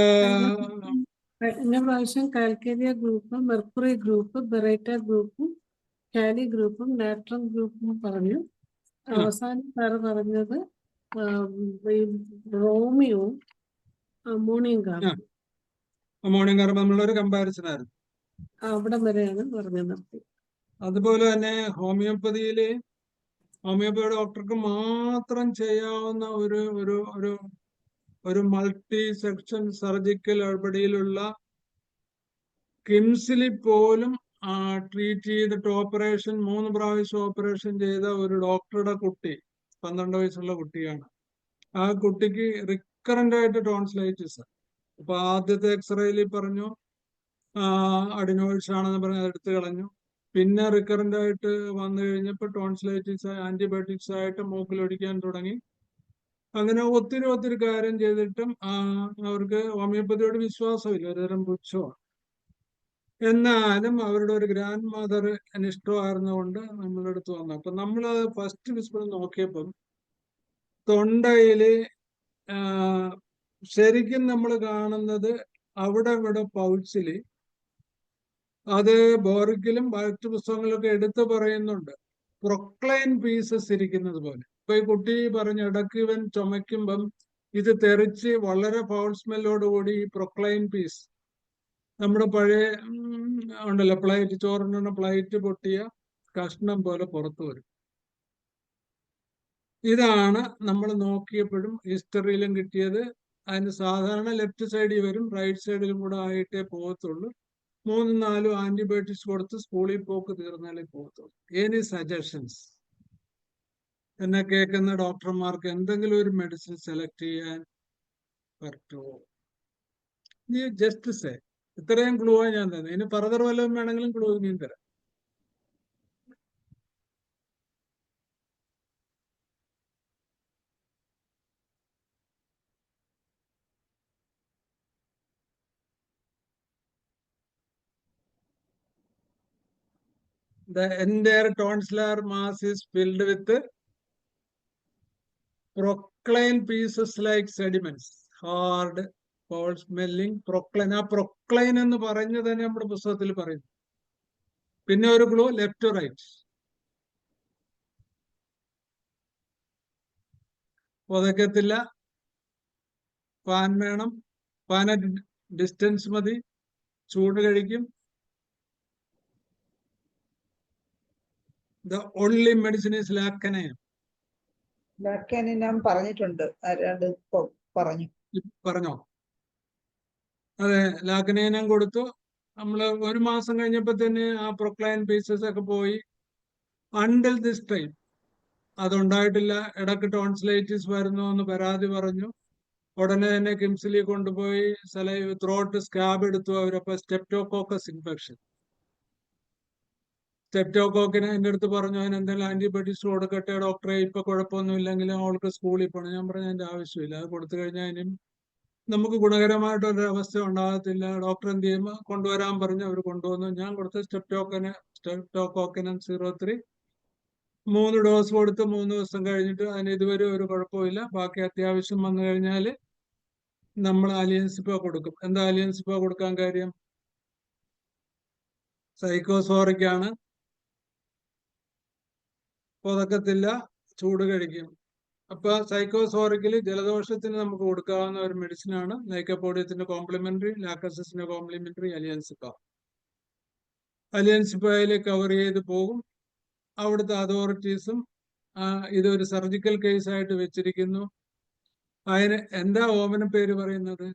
കഴിഞ്ഞ പ്രാവശ്യം കാൽക്കേരിയ ഗ്രൂപ്പ്, മെർക്കുറി ഗ്രൂപ്പ്, ബെറേറ്റ ഗ്രൂപ്പും കാലി ഗ്രൂപ്പും നാട്രം ഗ്രൂപ്പും പറഞ്ഞു. അവസാനം സാറ് പറഞ്ഞത് റോമിയോവും അമോണിയം കാർബൺ. അമോണിയം കാർബൺ നമ്മളൊരു കമ്പാരിസൺ ആയിരുന്നു. അവിടെ വരെയാണ് പറഞ്ഞു നിർത്തി. അതുപോലെ തന്നെ ഹോമിയോപ്പതിയില് ഹോമിയോപ്പതി ഡോക്ടർക്ക് മാത്രം ചെയ്യാവുന്ന ഒരു മൾട്ടി സെക്ഷൻ സർജിക്കൽ നടപടിയിലുള്ള കിംസിൽ പോലും ട്രീറ്റ് ചെയ്തിട്ട് ഓപ്പറേഷൻ 3 പ്രാവശ്യം ഓപ്പറേഷൻ ചെയ്ത ഒരു ഡോക്ടറുടെ കുട്ടി, 12 വയസ്സുള്ള കുട്ടിയാണ്. ആ കുട്ടിക്ക് റിക്കറന്റ് ആയിട്ട് ടോൺസിലൈറ്റിസ്. അപ്പൊ ആദ്യത്തെ എക്സ്റേയിൽ പറഞ്ഞു അഡിനോയിഡ്സ് ആണെന്ന് പറഞ്ഞ് അതെടുത്ത് കളഞ്ഞു. പിന്നെ റിക്കറന്റ് ആയിട്ട് വന്നു കഴിഞ്ഞപ്പോൾ ടോൺസിലൈറ്റിസ് ആന്റിബയോട്ടിക്സ് ആയിട്ട് മൂക്കിലൊടിക്കാൻ തുടങ്ങി. അങ്ങനെ ഒത്തിരി കാര്യം ചെയ്തിട്ടും അവർക്ക് ഹോമിയോപ്പതിയോട് വിശ്വാസമില്ല, ഒരുതരം പുച്ഛമാണ്. എന്നാലും അവരുടെ ഒരു ഗ്രാൻഡ് മദർ ഇഷ്ടമായിരുന്നതുകൊണ്ട് നമ്മളുടെ അടുത്ത് വന്നു. അപ്പൊ നമ്മൾ ഫസ്റ്റ് വിസിബിൾ നോക്കിയപ്പം തൊണ്ടയില് ശരിക്കും നമ്മൾ കാണുന്നത് അവിടെ ഇവിടെ പൗച്ചില്, അത് ബോറിക്കിലും മറ്റു പുസ്തകങ്ങളിലൊക്കെ എടുത്തു പറയുന്നുണ്ട്, പ്രൊക്ലൈൻ പീസസ് ഇരിക്കുന്നത് പോലെ. ഇപ്പൊ ഈ കുട്ടി പറഞ്ഞു ഇടയ്ക്ക് ഇവൻ ചുമയ്ക്കുമ്പം ഇത് തെറിച്ച് വളരെ ഫൗൾ സ്മെല്ലോടുകൂടി ഈ പ്രൊക്ലൈൻ പീസ്, നമ്മുടെ പഴയ ഉണ്ടല്ലോ പ്ലേറ്റ്, ചോറിനുള്ള പ്ലേറ്റ് പൊട്ടിയ കഷ്ണം പോലെ പുറത്തു വരും. ഇതാണ് നമ്മൾ നോക്കിയപ്പോഴും ഹിസ്റ്ററിയിലും കിട്ടിയത്. അതിന് സാധാരണ ലെഫ്റ്റ് സൈഡിൽ വരും, റൈറ്റ് സൈഡിലും കൂടെ ആയിട്ടേ പോകത്തുള്ളൂ. 3-4 ആന്റിബയോട്ടിക്സ് കൊടുത്ത് സ്കൂളിൽ പോക്ക് തീർന്നാലേ പോകത്തുള്ളൂ. Any suggestions? എന്നെ കേൾക്കുന്ന ഡോക്ടർമാർക്ക് എന്തെങ്കിലും ഒരു മെഡിസിൻ സെലക്ട് ചെയ്യാൻ പറ്റുമോ? നീ ജസ്റ്റ് സേ. ഇത്രയും ക്ലൂ ഞാൻ തന്നെ. ഇനി ഫർദർ വല്ലതും വേണമെങ്കിലും ക്ലൂ ഞാൻ തരാം. The entire tonsillar mass is filled with procline pieces like sediments, hard, foul smelling procline. ആ procline എന്ന് പറഞ്ഞു തന്നെ നമ്മുടെ പുസ്തകത്തിൽ പറയുന്നു. പിന്നെ ഒരു ക്ലൂ, ലെഫ്റ്റ് ടു റൈറ്റ്. പുതക്കത്തില്ല, ഫാൻ വേണം, ഫാൻ ഡിസ്റ്റൻസ് മതി, ചൂട് കഴിക്കും. The only medicine is ലാക്കനയം. ലാക്കനിനം പറഞ്ഞിട്ടുണ്ട്, ആരാണ്ട് പറഞ്ഞു. പറഞ്ഞോ? അതെ, ലാക്കനേനം കൊടുത്തു. നമ്മള് 1 മാസം കഴിഞ്ഞപ്പോ തന്നെ ആ പ്രൊക്ലൈൻ പീസസ് ഒക്കെ പോയി. അണ്ടിൽ ദിസ് ടൈം അതുണ്ടായിട്ടില്ല. ഇടക്ക് ടോൺസിലൈറ്റിസ് വരുന്നു എന്ന് പരാതി പറഞ്ഞു. ഉടനെ തന്നെ കിംസിലി കൊണ്ടുപോയി ത്രോട്ട് സ്കാബ് എടുത്തു അവരപ്പോ സ്റ്റെപ്റ്റോകോക്കസ് ഇൻഫെക്ഷൻ. സ്റ്റെപ്റ്റോകോക്കിന് എൻ്റെ അടുത്ത് പറഞ്ഞു അതിന് എന്തെങ്കിലും ആന്റിബയോട്ടിക്സ് കൊടുക്കട്ടെ ഡോക്ടറെ, ഇപ്പൊ കുഴപ്പമൊന്നും ഇല്ലെങ്കിലും അവൾക്ക് സ്കൂളിൽ പോകണം. ഞാൻ പറഞ്ഞു അതിന്റെ ആവശ്യമില്ല, അത് കൊടുത്തു കഴിഞ്ഞാൽ ഇനിയും നമുക്ക് ഗുണകരമായിട്ടൊരു അവസ്ഥ ഉണ്ടാകത്തില്ല. ഡോക്ടർ എന്ത് ചെയ്യുമ്പോൾ കൊണ്ടുവരാൻ പറഞ്ഞു. അവർ കൊണ്ടുവന്നു. ഞാൻ കൊടുത്ത സ്റ്റെപ്റ്റോകോക്കിനം 03 3 ഡോസ് കൊടുത്ത് 3 ദിവസം കഴിഞ്ഞിട്ട് അതിന് ഇതുവരെ ഒരു കുഴപ്പമില്ല. ബാക്കി അത്യാവശ്യം വന്നു കഴിഞ്ഞാൽ നമ്മൾ അലിയൻസിപ്പോ കൊടുക്കും. എന്താ അലിയൻസിപ്പോ കൊടുക്കാൻ കാര്യം? സൈക്കോസോറിക് ആണ്, പുതക്കത്തില്ല, ചൂട് കഴിക്കും. അപ്പൊ സൈക്കോസോറിക്കില് ജലദോഷത്തിന് നമുക്ക് കൊടുക്കാവുന്ന ഒരു മെഡിസിനാണ് ലൈക്കോപോഡിയത്തിന്റെ കോംപ്ലിമെന്ററി, ലാക്കസിന്റെ കോംപ്ലിമെന്ററി അലിയൻസിപ്പ. അലിയൻസിപ്പയിൽ കവർ ചെയ്ത് പോകും. അവിടുത്തെ അതോറിറ്റീസും ഇതൊരു സർജിക്കൽ കേസ് ആയിട്ട് വെച്ചിരിക്കുന്നു. അതിന് എന്താ ഓമന പേര് പറയുന്നത്?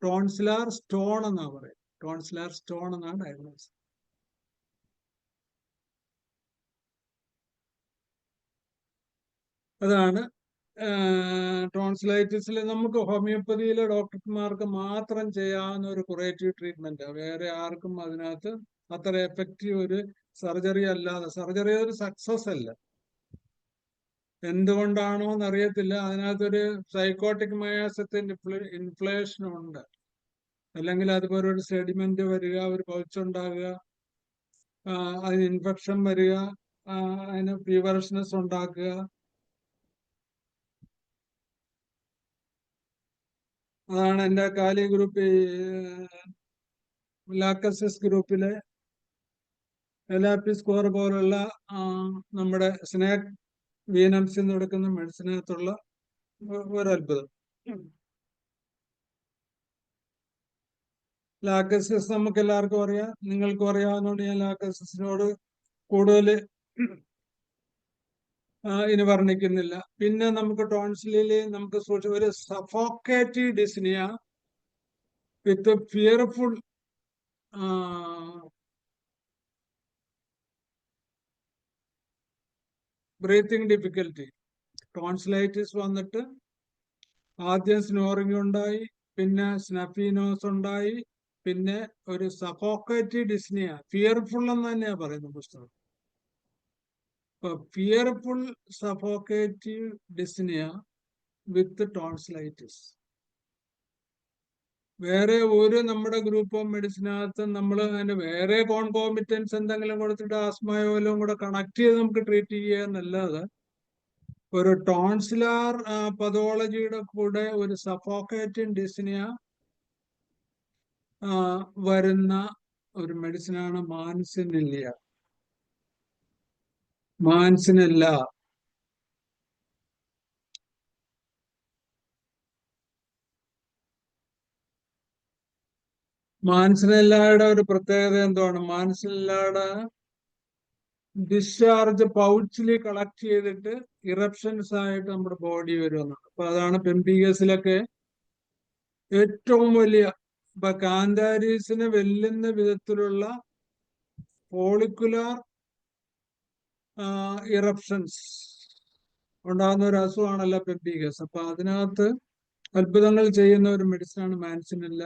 ടോൺസിലാർ സ്റ്റോൺ എന്നാ പറയുന്നത്. ടോൺസിലാർ സ്റ്റോൺ എന്നാണ് ഡയഗ്നോസ്. അതാണ് ടോൺസിലൈറ്റിസിൽ നമുക്ക് ഹോമിയോപ്പതിയിലെ ഡോക്ടർമാർക്ക് മാത്രം ചെയ്യാവുന്ന ഒരു കുറേറ്റീവ് ട്രീറ്റ്മെന്റ്. വേറെ ആർക്കും അതിനകത്ത് അത്ര എഫക്റ്റീവ് ഒരു സർജറി അല്ലാതെ. സർജറി ഒരു സക്സസ് അല്ല. എന്തുകൊണ്ടാണോ എന്നറിയത്തില്ല. അതിനകത്തൊരു സൈക്കോട്ടിക് മയാസത്തിന്റെ ഇൻഫ്ലേഷൻ ഉണ്ട്. അല്ലെങ്കിൽ അതുപോലെ ഒരു സെഡിമെന്റ് വരിക, ഒരു പൗച്ചുണ്ടാകുക, അതിന് ഇൻഫെക്ഷൻ വരിക, അതിന് ഫീവറിഷ്നെസ് ഉണ്ടാക്കുക. അതാണ് എൻ്റെ കാലി ഗ്രൂപ്പ്, ലാക്കസിസ് ഗ്രൂപ്പിലെ എലാപി സ്കോർ പോലുള്ള നമ്മുടെ സ്നേക് വീനംസിൽ നിന്ന് എടുക്കുന്ന മെഡിസിനകത്തുള്ള ഒരു അത്ഭുതം. ലാക്കസിസ് നമുക്ക് എല്ലാവർക്കും അറിയാം, നിങ്ങൾക്കും അറിയാവുന്നതുകൊണ്ട് ഞാൻ ലാക്കസിസിനോട് കൂടുതൽ ഇനി വർണ്ണിക്കുന്നില്ല. പിന്നെ നമുക്ക് ടോൺസിലില് നമുക്ക് ഒരു സഫോക്കേറ്റീവ് ഡിസ്നിയ വിത്ത് ഫിയർഫുൾ ബ്രീത്തിങ് ഡിഫിക്കൽറ്റി. ടോൺസിലൈറ്റിസ് വന്നിട്ട് ആദ്യം സ്നോറിങ് ഉണ്ടായി, പിന്നെ സ്നഫിനോസ് ഉണ്ടായി, പിന്നെ ഒരു സഫോക്കേറ്റീവ് ഡിസ്നിയ. ഫിയർഫുൾ എന്ന് തന്നെയാ പറയുന്നത് പുസ്തകം. ഫിയർഫുൾ സഫോക്കേറ്റീവ് ഡിസ്നിയ വിത്ത് ടോൺസിലൈറ്റിസ്. വേറെ ഒരു നമ്മുടെ ഗ്രൂപ്പ് ഓഫ് മെഡിസിനകത്ത് നമ്മൾ അതിന് വേറെ കോൺകോമിറ്റൻസ് എന്തെങ്കിലും കൊടുത്തിട്ട് ആസ്മയോ എല്ലാം കൂടെ കണക്ട് ചെയ്ത് നമുക്ക് ട്രീറ്റ് ചെയ്യുക എന്നല്ലാതെ ഒരു ടോൺസിലാർ പതോളജിയുടെ കൂടെ ഒരു സഫോക്കേറ്റിംഗ് ഡിസ്നിയ വരുന്ന ഒരു മെഡിസിനാണ് മാൻസിനില്ല. മാൻസിനെല്ലയുടെ ഒരു പ്രത്യേകത എന്താണ്? മാൻസിനെല്ലയുടെ ഡിസ്ചാർജ് പൗച്ചിൽ കളക്ട് ചെയ്തിട്ട് ഇറപ്ഷൻസ് ആയിട്ട് നമ്മുടെ ബോഡി വരുമെന്നാണ്. അപ്പൊ അതാണ് പെംപിഗസിലൊക്കെ ഏറ്റവും വലിയ, ഇപ്പൊ കാന്താരീസിനെ വെല്ലുന്ന വിധത്തിലുള്ള ഫോളിക്കുലാർ ഇറപ്ഷൻസ് ഉണ്ടാകുന്ന ഒരു അസുഖമാണല്ലോ പെംപിഗസ്. അപ്പൊ അതിനകത്ത് അത്ഭുതങ്ങൾ ചെയ്യുന്ന ഒരു മെഡിസിനാണ് മാൻസിനില്ല.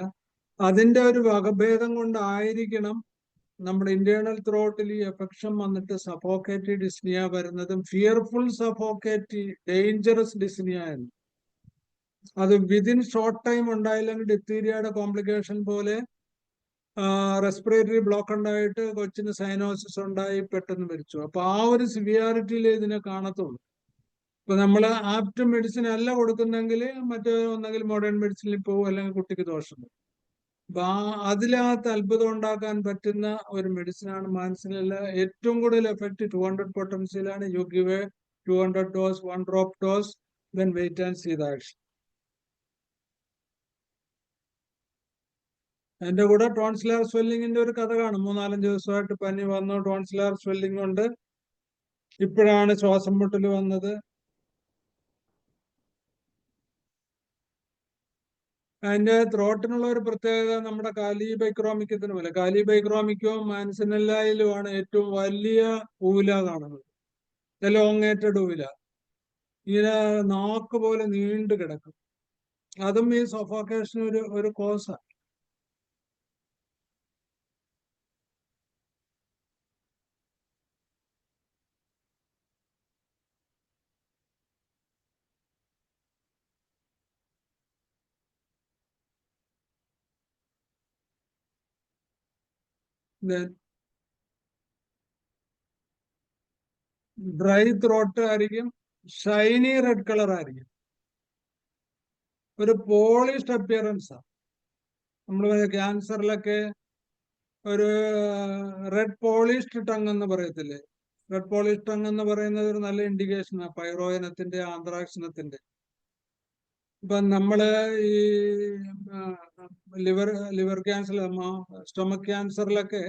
അതിന്റെ ഒരു വകഭേദം കൊണ്ടായിരിക്കണം നമ്മുടെ ഇന്റേണൽ ത്രോട്ടിൽ ഈ എഫക്ഷൻ വന്നിട്ട് സഫോക്കേറ്റീവ് ഡിസ്നിയ വരുന്നതും ഫിയർഫുൾ സഫോക്കേറ്റീവ് ഡേഞ്ചറസ് ഡിസ്നിയ എന്ന്. അത് വിതിൻ ഷോർട്ട് ടൈം ഉണ്ടായില്ലെങ്കിൽ ഡിപ്തീരിയയുടെ കോംപ്ലിക്കേഷൻ പോലെ റെസ്പിറേറ്ററി ബ്ലോക്ക് ഉണ്ടായിട്ട് കൊച്ചിന് സൈനോസിസ് ഉണ്ടായി പെട്ടെന്ന് മരിച്ചു. അപ്പൊ ആ ഒരു സിവിയാരിറ്റിയിൽ ഇതിനെ കാണത്തുള്ളൂ. ഇപ്പൊ നമ്മൾ ആപ്റ്റ് മെഡിസിൻ അല്ല കൊടുക്കുന്നെങ്കിൽ മറ്റേ ഒന്നെങ്കിൽ മോഡേൺ മെഡിസിനിൽ പോകും, അല്ലെങ്കിൽ കുട്ടിക്ക് ദോഷം. അപ്പൊ അതിനകത്ത് അത്ഭുതം ഉണ്ടാക്കാൻ പറ്റുന്ന ഒരു മെഡിസിനാണ് മാൻസിനില്ല. ഏറ്റവും കൂടുതൽ എഫക്ട് 200 പൊട്ടൻഷ്യലാണ്. You give a 200 dose, 1 drop dose, then wait and see the action. എന്റെ കൂടെ ടോൺസിലാർ സ്വെല്ലിങ്ങിന്റെ ഒരു കഥ കാണും. 3-4 ദിവസമായിട്ട് പനി വന്നു, ടോൺസിലാർ സ്വെല്ലിംഗ് കൊണ്ട് ഇപ്പോഴാണ് ശ്വാസം മുട്ടൽ വന്നത്. അതിന്റെ ത്രോട്ടിനുള്ള ഒരു പ്രത്യേകത നമ്മുടെ കാലിബൈക്രോമിക്കത്തിന് പോലെ, കാലിബൈക്രോമിക്കവും മാൻസിനെല്ലയിലുമാണ് ഏറ്റവും വലിയ ഊല കാണുന്നത്, എലോങ്ങേറ്റഡ് ഊല. ഇങ്ങനെ നാക്ക് പോലെ നീണ്ടു കിടക്കും. അതും ഈ സഫോക്കേഷൻ ഒരു കോസാണ്. ഡ്രൈ ത്രോട്ട് ആയിരിക്കും, ഷൈനി റെഡ് കളർ ആയിരിക്കും, ഒരു പോളിഷ്ഡ് അപ്പിയറൻസ് ആണ്. നമ്മൾ ക്യാൻസറിലൊക്കെ ഒരു റെഡ് പോളിഷ്ഡ് ടങ് എന്ന് പറയത്തില്ലേ? റെഡ് പോളിഷ്ഡ് ടങ് എന്ന് പറയുന്നത് ഒരു നല്ല ഇൻഡിക്കേഷനാണ് പൈറോയിനത്തിന്റെ, ആന്ത്രാക്സിനത്തിന്റെ. ഇപ്പൊ നമ്മള് ഈ ലിവർ ക്യാൻസർ, സ്റ്റൊമക് ക്യാൻസറിലൊക്കെ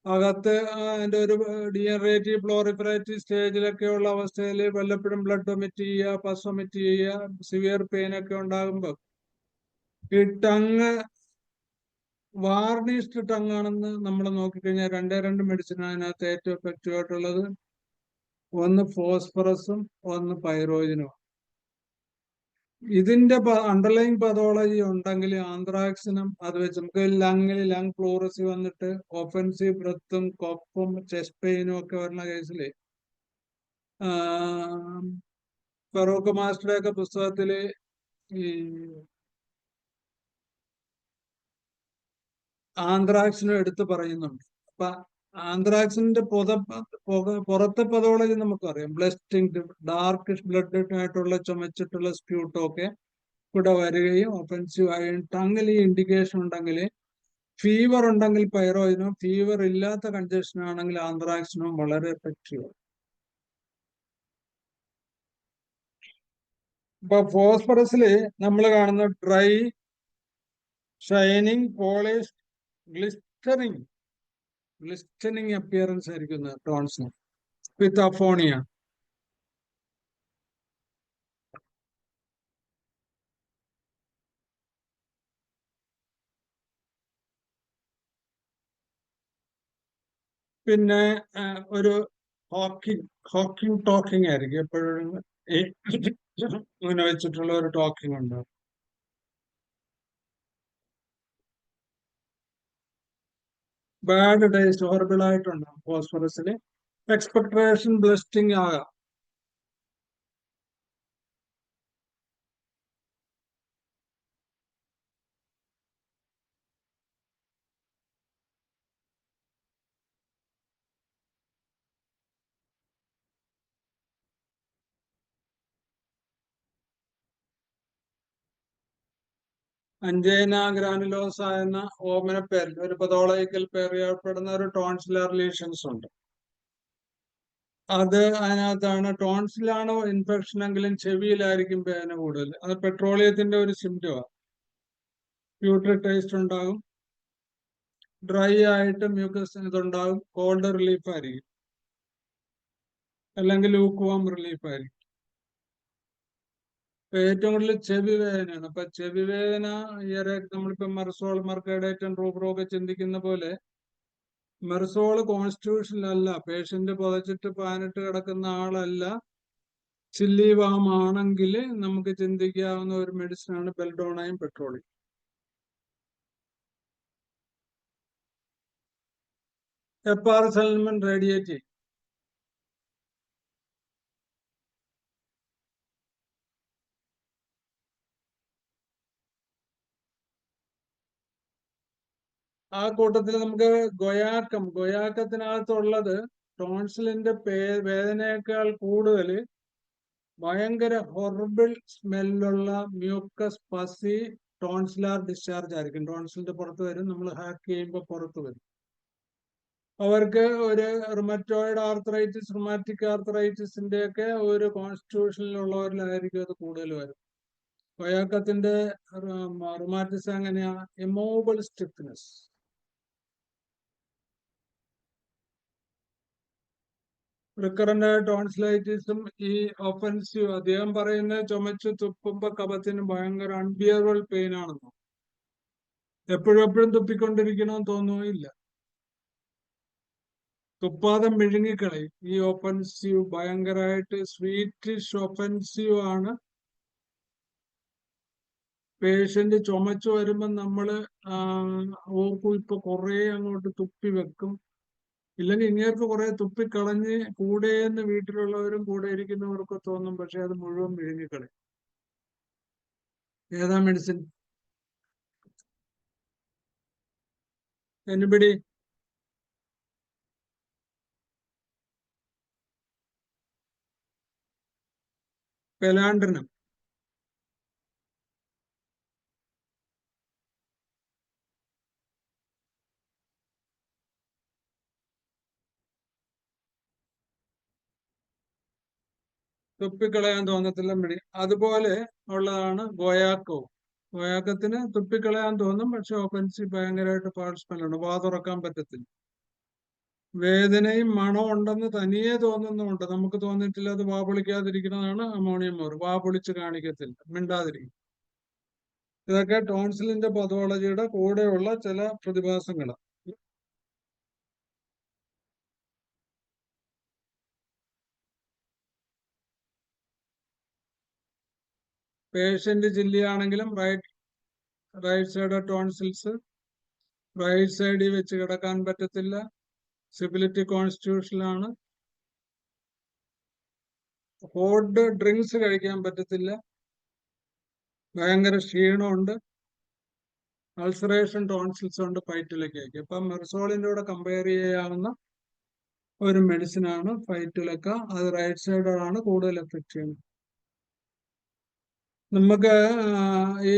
അകത്ത് അതിന്റെ ഒരു ഡീജനറേറ്റീവ് പ്ലോറിഫറേറ്റീവ് സ്റ്റേജിലൊക്കെ ഉള്ള അവസ്ഥയിൽ വല്ലപ്പോഴും ബ്ലഡ് ഒമിറ്റ് ചെയ്യുക, പസ് ഒമിറ്റ് ചെയ്യുക, സിവിയർ പെയിൻ ഒക്കെ ഉണ്ടാകുമ്പോൾ ഈ ടങ് വാർണിഷ്ഡ് ടങ് ആണെന്ന് നമ്മൾ നോക്കിക്കഴിഞ്ഞാൽ 2 മെഡിസിൻ അതിനകത്ത് ഏറ്റവും എഫക്റ്റീവ് ആയിട്ടുള്ളത്, ഒന്ന് ഫോസ്ഫറസും ഒന്ന് പൈറോയിനും. ഇതിന്റെ അണ്ടർലൈൻ പതോളജി ഉണ്ടെങ്കിൽ ആന്ത്രാക്സിനും അത് വെച്ച് നമുക്ക് ലങ്ങിൽ ലങ് ഫ്ലൂറസി വന്നിട്ട് ഒഫൻസീവ് ബ്രത്തും കൊപ്പും ചെസ്റ്റ് പെയിനും ഒക്കെ വരുന്ന കേസില് ഫറൂഖ് മാസ്റ്ററുടെ ഒക്കെ പുസ്തകത്തില് ഈ ആന്ത്രാക്സിനും എടുത്ത് പറയുന്നുണ്ട്. അപ്പൊ ആന്ത്രാക്സിന്റെ പുറത്തെ പതോളജി നമുക്കറിയാം. ബ്ലസ്റ്റിംഗ്, ഡാർക്കിഷ് ബ്ലഡ് ആയിട്ടുള്ള ചുമച്ചിട്ടുള്ള സ്പ്യൂട്ടും ഒക്കെ ഇവിടെ വരികയും ഒഫൻസീവ് ആയി ടങ്ങിൽ ഈ ഇൻഡിക്കേഷൻ ഉണ്ടെങ്കിൽ, ഫീവർ ഉണ്ടെങ്കിൽ പൈറോയിനും, ഫീവർ ഇല്ലാത്ത കൺജഷൻ ആണെങ്കിൽ ആന്ത്രാക്സിനും വളരെ എഫക്റ്റീവ്. ഇപ്പൊ ഫോസ്ഫറസില് നമ്മൾ കാണുന്ന ഡ്രൈ, ഷൈനിങ്, പോളിഷ്, ഗ്ലിസ്റ്റനിങ് അപ്പിയറൻസ് ആയിരിക്കും ടോൺസിന് വിത്ത് അഫോണിയ. പിന്നെ ഒരു ഹോക്കിംഗ് ടോക്കിംഗ് ആയിരിക്കും എപ്പോഴും ഇങ്ങനെ വെച്ചിട്ടുള്ള ഒരു ടോക്കിംഗ് ഉണ്ട്. ബാഡ് ടേസ്റ്റ്, ഹോറിബിൾ ആയിട്ടുണ്ടാവും ഫോസ്ഫറസിന്. എക്സ്പെക്ടേഷൻ ബ്ലസ്റ്റിംഗ് ആകാം. അഞ്ചൈന ഗ്രാനുലോസ എന്ന ഓമന പേരിൽ ഒരു പതോളജിക്കൽ പേരിൽപ്പെടുന്ന ഒരു ടോൺസിലർ ലീഷൻസ് ഉണ്ട്. അത് അതിനകത്താണ് ടോൺസിലാണോ ഇൻഫെക്ഷൻ എങ്കിലും ചെവിയിലായിരിക്കും വേദന കൂടുതൽ. അത് പെട്രോളിയത്തിന്റെ ഒരു സിംറ്റമാണ്. പ്യൂട്രി ടേസ്റ്റ് ഉണ്ടാകും, ഡ്രൈ ആയിട്ട് മ്യൂക്കസ് ഇതുണ്ടാകും, കോൾഡ് റിലീഫ് ആയിരിക്കും, അല്ലെങ്കിൽ ലൂക്ക് വാം റിലീഫ് ആയിരിക്കും. ഏറ്റവും കൂടുതൽ ചെവി വേദനയാണ്. അപ്പൊ ചെവി വേദന ഈയിടെ നമ്മളിപ്പോ മെർസോൾ, മെർക്കഡേറ്റൻ, റൂബ്രോ ഒക്കെ ചിന്തിക്കുന്ന പോലെ മെർസോൾ കോൺസ്റ്റിറ്റ്യൂഷനിലല്ല, പേഷ്യന്റ് പുതച്ചിട്ട് പാനിട്ട് കിടക്കുന്ന ആളല്ല, ചില്ലി വാം ആണെങ്കിൽ നമുക്ക് ചിന്തിക്കാവുന്ന ഒരു മെഡിസിനാണ് ബെൽഡോണയും പെട്രോളിയും. എപ്പാർസൽമൻ റേഡിയേറ്റ് ചെയ്യും. ആ കൂട്ടത്തിൽ നമുക്ക് ഗൊയാക്കത്തിനകത്തുള്ളത് ടോൺസിലിന്റെ വേദനയേക്കാൾ കൂടുതൽ ഭയങ്കര ഹൊറിബിൾ സ്മെല്ലുള്ള മ്യൂക്കസ് പസി ടോൺസിലാർ ഡിസ്ചാർജ് ആയിരിക്കും. ടോൺസിലിന്റെ പുറത്ത് വരും, നമ്മൾ ഹാക്ക് ചെയ്യുമ്പോൾ പുറത്ത് വരും. അവർക്ക് ഒരു റുമറ്റോയിഡ് ആർത്രൈറ്റിസ്, റുമാറ്റിക് ആർത്രൈറ്റിസിന്റെ ഒക്കെ ഒരു കോൺസ്റ്റിറ്റ്യൂഷനിലുള്ളവരിലായിരിക്കും അത് കൂടുതൽ വരും. ഗൊയാക്കത്തിന്റെ റുമാറ്റിസ് എങ്ങനെയാ? Immovable stiffness. റിക്കറന്റ് ടോൺസിലൈറ്റിസും ഈ ഒഫൻസീവ്, അദ്ദേഹം പറയുന്ന ചുമച്ച് തുപ്പുമ്പോ കഫത്തിന് ഭയങ്കര അൺബിയറബിൾ പെയിൻ ആണെന്നോ, എപ്പോഴും തുപ്പിക്കൊണ്ടിരിക്കണമെന്ന് തോന്നുകയില്ല, തുപ്പാതെ മിഴുങ്ങിക്കളയും. ഈ ഒഫൻസീവ് ഭയങ്കരമായിട്ട് സ്വീറ്റിഷ് ഒഫൻസീവ് ആണ്. പേഷ്യന്റ് ചുമച്ചു വരുമ്പോ നമ്മള് ഓർക്കും ഇപ്പൊ കുറെ അങ്ങോട്ട് തുപ്പി വെക്കും, ഇല്ലെങ്കിൽ ഇങ്ങേർക്ക് കുറെ തുപ്പിക്കളഞ്ഞ് കൂടെയെന്ന് വീട്ടിലുള്ളവരും കൂടെ ഇരിക്കുന്നവർക്കും തോന്നും, പക്ഷെ അത് മുഴുവൻ വിഴുങ്ങിക്കളയും. ഏതാ മെഡിസിൻ? എനിബഡി? പെലാൻഡ്രിനം. തുപ്പിക്കളയാൻ തോന്നത്തില്ല മെഡി. അതുപോലെ ഉള്ളതാണ് ഗോയാക്കോ. ഗോയാക്കത്തിന് തുപ്പിക്കളയാൻ തോന്നും, പക്ഷെ ഒഫൻസീവ് ഭയങ്കരമായിട്ട് പാട് സ്മെല്ലുണ്ട്, വാ തുറക്കാൻ പറ്റത്തില്ല. വേദനയും മണവും ഉണ്ടെന്ന് തനിയെ തോന്നുന്നുമുണ്ട്, നമുക്ക് തോന്നിയിട്ടില്ല. അത് വാ പൊളിക്കാതിരിക്കുന്നതാണ് അമോണിയം മോർ. വാ പൊളിച്ച് കാണിക്കത്തില്ല, മിണ്ടാതിരിക്കും. ഇതൊക്കെ ടോൺസിലിന്റെ പതോളജിയുടെ കൂടെയുള്ള ചില പ്രതിഭാസങ്ങളാണ്. പേഷ്യന്റ് ജില്ലിയാണെങ്കിലും റൈറ്റ് സൈഡ് ടോൺസിൽസ്, റൈറ്റ് സൈഡിൽ വെച്ച് കിടക്കാൻ പറ്റത്തില്ല, സിബിലിറ്റി കോൺസ്റ്റിറ്റ്യൂഷനിലാണ്, ഹോട്ട് ഡ്രിങ്ക്സ് കഴിക്കാൻ പറ്റത്തില്ല, ഭയങ്കര ക്ഷീണമുണ്ട്, അൾസറേഷൻ ടോൺസിൽസ് ഉണ്ട്, ഫൈറ്റുലക്കയ്ക്ക്. ഇപ്പം മെർസോളിന്റെ കൂടെ കമ്പയർ ചെയ്യാവുന്ന ഒരു മെഡിസിനാണ് ഫൈറ്റുലക്ക. അത് റൈറ്റ് സൈഡാണ് കൂടുതൽ എഫക്ട് ചെയ്യുന്നത്. നമുക്ക് ഈ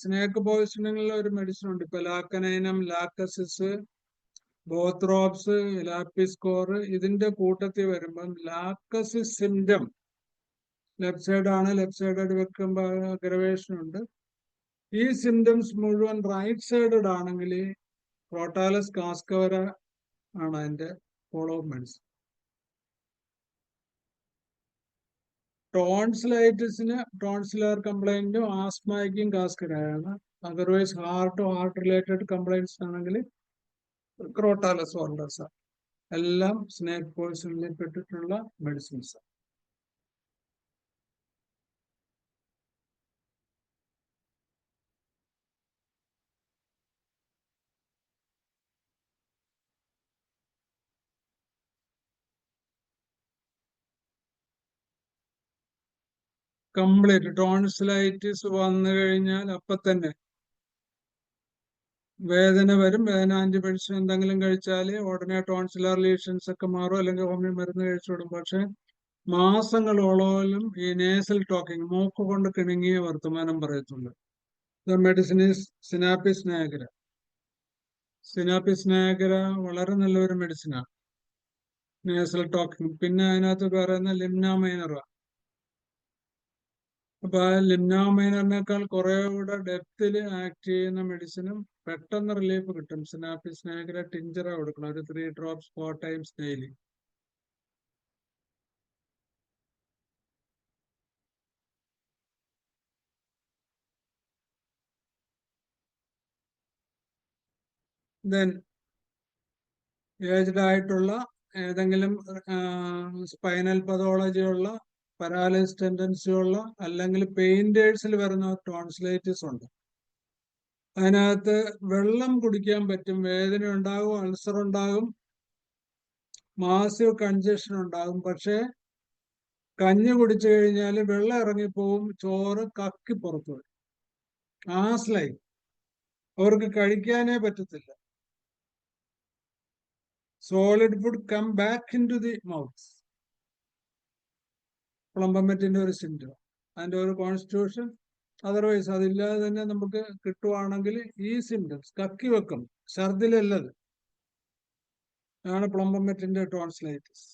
സ്നേക്ക് പോയിസണിങ്ങിൽ ഒരു മെഡിസിൻ ഉണ്ട് ഇപ്പൊ, ലാക്കനൈനം, ലാക്കസിസ്, ബോത്രോപ്സ്, ലാപ്പിസ്കോർ. ഇതിന്റെ കൂട്ടത്തിൽ വരുമ്പം ലാക്കസിസ് സിംറ്റം ലെഫ്റ്റ് സൈഡാണ്, ലെഫ്റ്റ് സൈഡ് വെക്കുമ്പോൾ അഗ്രവേഷൻ ഉണ്ട്. ഈ സിംറ്റംസ് മുഴുവൻ റൈറ്റ് സൈഡഡ് ആണെങ്കിൽ ക്രോട്ടാലസ് കാസ്കവര ആണ് അതിന്റെ ഫോളോ അപ്പ് മെഡിസിൻ. ടോൺസിലൈറ്റിസിന്, ടോൺസിലർ കംപ്ലൈന്റും ആസ്മയ്ക്കും കാസ്കവരയാണ്. അതർവൈസ് ഹാർട്ട് റിലേറ്റഡ് കംപ്ലൈന്റ്സ് ആണെങ്കിൽ ക്രോട്ടാലസ് വോൾഡേഴ്സ്. എല്ലാം സ്നേക്ക് പോയിസണിൽ പെട്ടിട്ടുള്ള മെഡിസിൻസ്. കംപ്ലീറ്റ് ടോൺസിലൈറ്റിസ് വന്നു കഴിഞ്ഞാൽ അപ്പൊ തന്നെ വേദന വരും. വേദന ആന്റിബയോട്ടിക്സ് എന്തെങ്കിലും കഴിച്ചാൽ ഉടനെ ടോൺസിലർ ലീഷൻസ് ഒക്കെ മാറും, അല്ലെങ്കിൽ ഹോമിയോ മരുന്ന് കഴിച്ചു വിടും. പക്ഷെ മാസങ്ങളോളം ഈ നേസൽ ടോക്കിംഗ്, മൂക്ക് കൊണ്ട് കിണുങ്ങിയ വർത്തമാനം പറയത്തുള്ളൂ. ദ മെഡിസിൻ ഈസ് സിനാപ്പിസ് നിഗ്ര. സിനാപ്പിസ് നിഗ്ര വളരെ നല്ലൊരു മെഡിസിനാണ്, നേസൽ ടോക്കിംഗ്. പിന്നെ അതിനകത്ത് പറയുന്ന ലിംന മൈനറ. അപ്പൊ ആ ലിംന മൈനറിനേക്കാൾ കുറെ കൂടെ ഡെപ്തിൽ ആക്ട് ചെയ്യുന്ന മെഡിസിനും പെട്ടെന്ന് റിലീഫ് കിട്ടും. സിനാപ്പിസ് നിഗ്ര ടിഞ്ചറ കൊടുക്കണം, ഒരു 3 drops 4 times daily. Then aged ആയിട്ടുള്ള ഏതെങ്കിലും സ്പൈനൽ പതോളജി ഉള്ള, പരാലിസ് ടെൻഡൻസി ഉള്ള, അല്ലെങ്കിൽ പെയിന്റേഴ്സിൽ വരുന്ന ടോൺസിലൈറ്റിസ് ഉണ്ട്. അതിനകത്ത് വെള്ളം കുടിക്കാൻ പറ്റും, വേദന ഉണ്ടാകും, അൾസർ ഉണ്ടാകും, മാസീവ് കൺജഷൻ ഉണ്ടാകും. പക്ഷെ കഞ്ഞി കുടിച്ചു കഴിഞ്ഞാൽ വെള്ളം ഇറങ്ങിപ്പോവും, ചോറ് കക്കി പുറത്തു വരും. ആസ്ലൈ അവർക്ക് കഴിക്കാനേ പറ്റത്തില്ല. Solid food come back in to the mouth. പ്ലംബമെറ്റിന്റെ ഒരു സിംറ്റം, അതിന്റെ ഒരു കോൺസ്റ്റിറ്റ്യൂഷൻ. അതർവൈസ് അതില്ലാതെ തന്നെ നമുക്ക് കിട്ടുവാണെങ്കിൽ ഈ സിംറ്റംസ് കക്കി വെക്കും, ഛർദിലല്ലത്. അതാണ് പ്ലംബമെറ്റിന്റെ ടോൺസിലൈറ്റിസ്.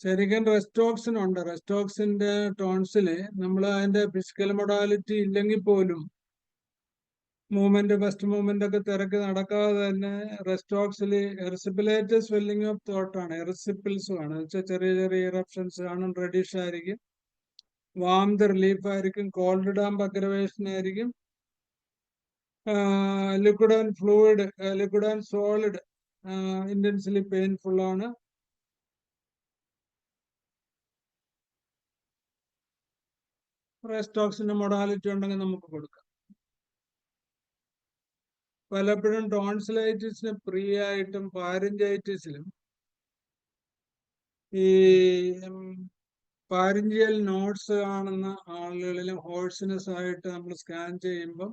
ശരിക്കും റെസ്റ്റോക്സിൻ ഉണ്ട്. റെസ്റ്റോക്സിന്റെ ടോൺസില് നമ്മൾ അതിന്റെ ഫിസിക്കൽ മൊഡാലിറ്റി ഇല്ലെങ്കിൽ പോലും മൂവ്മെന്റ്, ഫസ്റ്റ് മൂവ്മെന്റ് ഒക്കെ തിരക്ക് നടക്കാതെ തന്നെ റെസ്റ്റോക്സില് എറിസിപ്പിലേറ്റഡ് സ്വെല്ലിംഗ് ഓഫ് തോട്ട് ആണ്, എറിസിപ്പിൾസും ആണ്. വെച്ചാൽ ചെറിയ ചെറിയ ഇറപ്ഷൻസ് ആണ്, റെഡിഷ് ആയിരിക്കും, വാംത് റിലീഫ് ആയിരിക്കും, കോൾഡ് ഡാമ്പ് അഗ്രവേഷൻ ആയിരിക്കും, liquid and fluid, liquid and solid intensely painful ആണ്. റെസ്റ്റോക്സിന്റെ മൊഡാലിറ്റി ഉണ്ടെങ്കിൽ നമുക്ക് കൊടുക്കാം. പലപ്പോഴും ടോൺസിലൈറ്റിസിന് പ്രീ ആയിട്ടും പാരഞ്ചൈറ്റിസിലും ഈ പാരഞ്ചിയൽ നോട്ട്സ് കാണുന്ന ആളുകളിലും ഹോഴ്സിനെസ് ആയിട്ട് നമ്മൾ സ്കാൻ ചെയ്യുമ്പം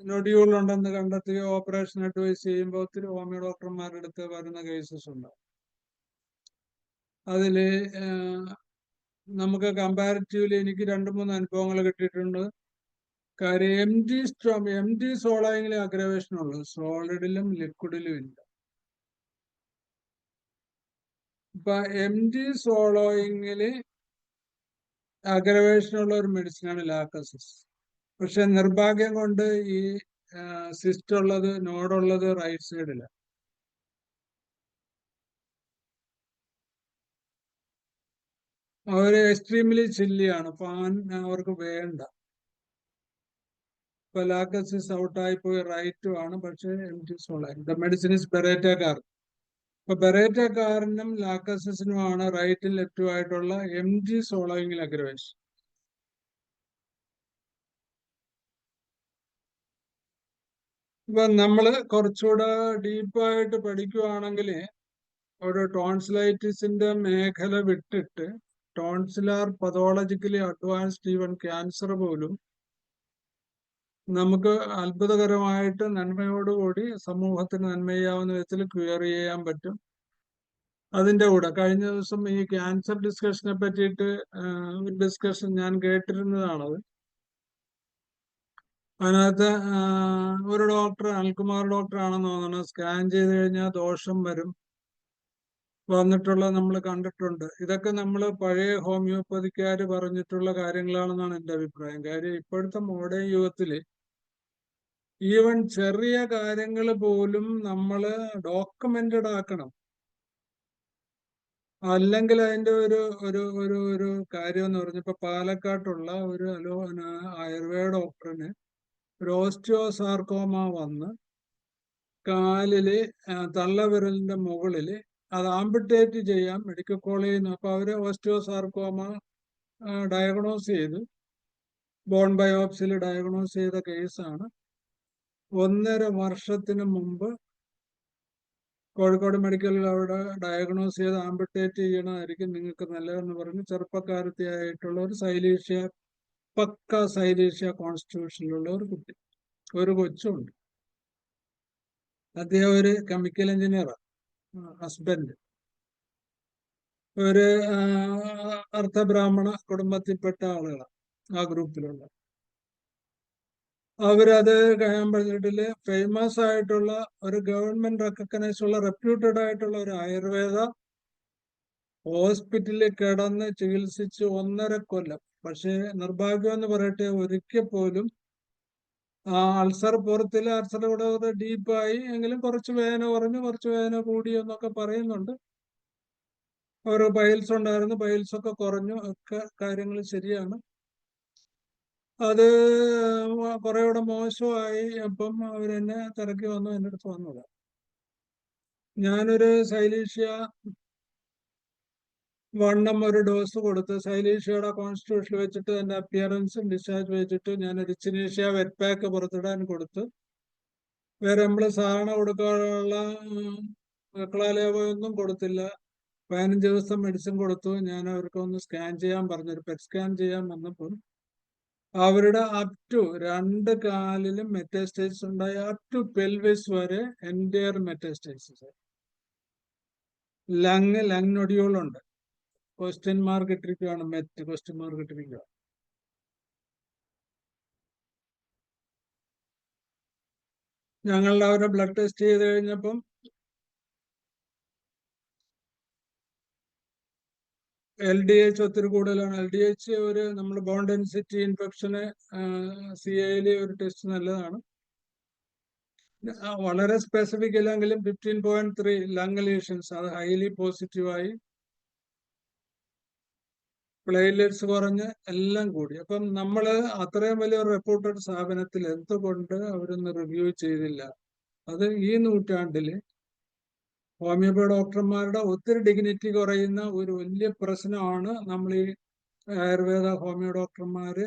നൊഡ്യൂൾ ഉണ്ടെന്ന് കണ്ടെത്തുകയോ ഓപ്പറേഷൻ അഡ്വൈസ് ചെയ്യുമ്പോൾ ഒത്തിരി ഹോമിയോ ഡോക്ടർമാരുടെ അടുത്ത് വരുന്ന കേസസ് ഉണ്ടാവും. അതില് നമുക്ക് കമ്പാരിറ്റീവ്ലി എനിക്ക് 2-3 അനുഭവങ്ങൾ കിട്ടിയിട്ടുണ്ട്. കാര്യം എം ടി സോളായെങ്കിലും അഗ്രവേഷൻ ഉള്ളു, സോളിഡിലും ലിക്വിഡിലും ഇല്ല. ഇപ്പൊ എം ടി സോളോയിങ്ങില് അഗ്രവേഷൻ ഉള്ള ഒരു മെഡിസിനാണ് ലാക്കസിസ്. പക്ഷെ നിർഭാഗ്യം കൊണ്ട് ഈ സിസ്റ്റ് ഉള്ളത്, നോഡുള്ളത് റൈറ്റ് സൈഡിലാണ്. അവര് എക്സ്ട്രീംലി ചില്ലിയാണ്, ഫാൻ അവർക്ക് വേണ്ട. ഇപ്പൊ ലാക്കസിസ് ഔട്ടായി പോയി റൈറ്റും ആണ്, പക്ഷെ എം ടി സോളായി. ദ മെഡിസിൻ ഇസ് ബെറേറ്റ കാർ. ഇപ്പൊ ബെറേറ്റ കാറിനും ലാക്കസിസിനുമാണ് റൈറ്റും ലെഫ്റ്റും ആയിട്ടുള്ള എം ജി സോളോയിങ്ങിൽ അഗ്രവേഷൻ. ഇപ്പൊ നമ്മള് കുറച്ചുകൂടെ ഡീപ്പായിട്ട് പഠിക്കുവാണെങ്കിൽ ഒരു ടോൺസിലൈറ്റിസിന്റെ മേഖല വിട്ടിട്ട് ടോൺസിലാർ പതോളജിക്കലി അഡ്വാൻസ്ഡ് ഈവൻ ക്യാൻസർ പോലും നമുക്ക് അത്ഭുതകരമായിട്ട് നന്മയോടുകൂടി സമൂഹത്തിന് നന്മ ചെയ്യാവുന്ന വിധത്തിൽ ക്യൂർ ചെയ്യാൻ പറ്റും. അതിന്റെ കൂടെ കഴിഞ്ഞ ദിവസം ഈ ക്യാൻസർ ഡിസ്കഷനെ പറ്റിയിട്ട് ഡിസ്കഷൻ ഞാൻ കേട്ടിരുന്നതാണത്. അതിനകത്ത് ഒരു ഡോക്ടർ, അനിൽകുമാർ ഡോക്ടർ ആണെന്ന് തോന്നുന്നു, സ്കാൻ ചെയ്ത് കഴിഞ്ഞാൽ ദോഷം വരും വന്നിട്ടുള്ള നമ്മൾ കണ്ടിട്ടുണ്ട്. ഇതൊക്കെ നമ്മൾ പഴയ ഹോമിയോപ്പതിക്കാര് പറഞ്ഞിട്ടുള്ള കാര്യങ്ങളാണെന്നാണ് എൻ്റെ അഭിപ്രായം. കാര്യം ഇപ്പോഴത്തെ മോഡേൺ യുഗത്തില് ഈവൻ ചെറിയ കാര്യങ്ങൾ പോലും നമ്മൾ ഡോക്യുമെന്റഡ് ആക്കണം. അല്ലെങ്കിൽ അതിന്റെ ഒരു ഒരു ഒരു ഒരു കാര്യം എന്ന് പറഞ്ഞപ്പോ പാലക്കാട്ടുള്ള ഒരു ആയുർവേദ ഡോക്ടറിന് ഒരു ഓസ്റ്റിയോസാർക്കോമ വന്ന് കാലില് തള്ളവിരലിന്റെ മുകളില് അത് ആംപിറ്റേറ്റ് ചെയ്യാൻ മെഡിക്കൽ കോളേജിൽ നിന്ന്. അപ്പൊ അവര് ഓസ്റ്റിയോസാർക്കോമ ഡയഗ്നോസ് ചെയ്ത് ബോൺ ബയോപ്സിയിൽ ഡയഗ്നോസ് ചെയ്ത കേസാണ്. 1.5 വർഷത്തിന് മുമ്പ് കോഴിക്കോട് മെഡിക്കലിൽ അവിടെ ഡയഗ്നോസ് ചെയ്ത് ആംബുട്ടേറ്റ് ചെയ്യണമായിരിക്കും നിങ്ങൾക്ക് നല്ലതെന്ന് പറഞ്ഞ് ചെറുപ്പക്കാരത്തിയായിട്ടുള്ള ഒരു സൈലീഷ്യ, പക്ക സൈലീഷ്യ കോൺസ്റ്റിറ്റ്യൂഷനിലുള്ള ഒരു കുട്ടി, ഒരു കൊച്ചുണ്ട്. അദ്ദേഹം ഒരു കെമിക്കൽ എഞ്ചിനീയറാണ്. ഹസ്ബൻഡ് ഒരു അർദ്ധബ്രാഹ്മണ കുടുംബത്തിൽപ്പെട്ട ആളുകളാണ് ആ ഗ്രൂപ്പിലുള്ള. അവരത് കഴിയുമ്പോഴത്തേട്ടില് ഫേമസ് ആയിട്ടുള്ള ഒരു ഗവൺമെന്റ് റെക്കഗ്നൈസ് ഉള്ള റെപ്യൂട്ടഡ് ആയിട്ടുള്ള ഒരു ആയുർവേദ ഹോസ്പിറ്റലിൽ കിടന്ന് ചികിത്സിച്ച് 1.5 കൊല്ലം. പക്ഷേ നിർഭാഗ്യം എന്ന് പറയട്ടെ, ഒരിക്കൽ പോലും ആ അൾസർ പുറത്തില്ല. അൾസർ കൂടെ ഡീപ്പായി എങ്കിലും കുറച്ച് വേദന കുറഞ്ഞു, കുറച്ച് വേദന കൂടി എന്നൊക്കെ പറയുന്നുണ്ട്. ഒരു പൈൽസ് ഉണ്ടായിരുന്നു, പൈൽസ് ഒക്കെ കുറഞ്ഞു, ഒക്കെ കാര്യങ്ങൾ ശരിയാണ്. അത് കുറെ കൂടെ മോശമായി. അപ്പം അവരെന്നെ തിരക്കി വന്നു, എൻ്റെ അടുത്ത് വന്നത്. ഞാനൊരു സൈലീഷ്യ വണ്ണം ഒരു ഡോസ് കൊടുത്ത് സൈലീഷ്യയുടെ കോൺസ്റ്റിറ്റ്യൂഷൻ വെച്ചിട്ട് എൻ്റെ അപ്പിയറൻസും ഡിസ്ചാർജ് വെച്ചിട്ട് ഞാനൊരു ചിനീഷ്യ വെറ്റ് പാക്ക് പുറത്തിടാൻ കൊടുത്തു. വേറെ നമ്മൾ സാധാരണ കൊടുക്കാനുള്ള മക്കളാലേവൊന്നും കൊടുത്തില്ല. 15 ദിവസം മെഡിസിൻ കൊടുത്തു. ഞാൻ അവർക്ക് ഒന്ന് സ്കാൻ ചെയ്യാൻ പറഞ്ഞൊരു പെറ്റ് സ്കാൻ ചെയ്യാൻ വന്നപ്പോൾ അവരുടെ അപ് ടു 2 കാലിലും മെറ്റാസ്റ്റൈസിസ് ഉണ്ടായി. അപ് ടു പെൽവിസ് വരെ എൻറ്റയർ മെറ്റാസ്റ്റൈസിസ്. ലങ് നൊഡിയോളുണ്ട്. ക്വസ്റ്റ്യൻ മാർക്ക് ഇട്ടിരിക്കുകയാണ്, മെറ്റ് ക്വസ്റ്റ്യൻ മാർക്ക് ഇട്ടിരിക്കുക. ഞങ്ങളുടെ അവരെ ബ്ലഡ് ടെസ്റ്റ് ചെയ്ത് കഴിഞ്ഞപ്പം LDH ഒത്തിരി കൂടുതലാണ്. LDH ഒരു നമ്മൾ ബോൺ ഡെൻസിറ്റി ഇൻഫെക്ഷന് CAയിൽ ഒരു ടെസ്റ്റ് നല്ലതാണ്. വളരെ സ്പെസിഫിക് ഇല്ലെങ്കിലും 15.3 ലങ് ലീഷൻസ്, അത് ഹൈലി പോസിറ്റീവായി. പ്ലേറ്റ്ലെറ്റ്സ് കുറഞ്ഞ് എല്ലാം കൂടി. അപ്പം നമ്മൾ അത്രയും വലിയ റിപ്പോർട്ടഡ് സ്ഥാപനത്തിൽ എന്തുകൊണ്ട് അവരൊന്ന് റിവ്യൂ ചെയ്തില്ല? അത് ഈ നൂറ്റാണ്ടിൽ ഹോമിയോപ്പതി ഡോക്ടർമാരുടെ ഒത്തിരി ഡിഗ്നിറ്റി കുറയുന്ന ഒരു വലിയ പ്രശ്നമാണ്. നമ്മൾ ഈ ആയുർവേദ ഹോമിയോ ഡോക്ടർമാര്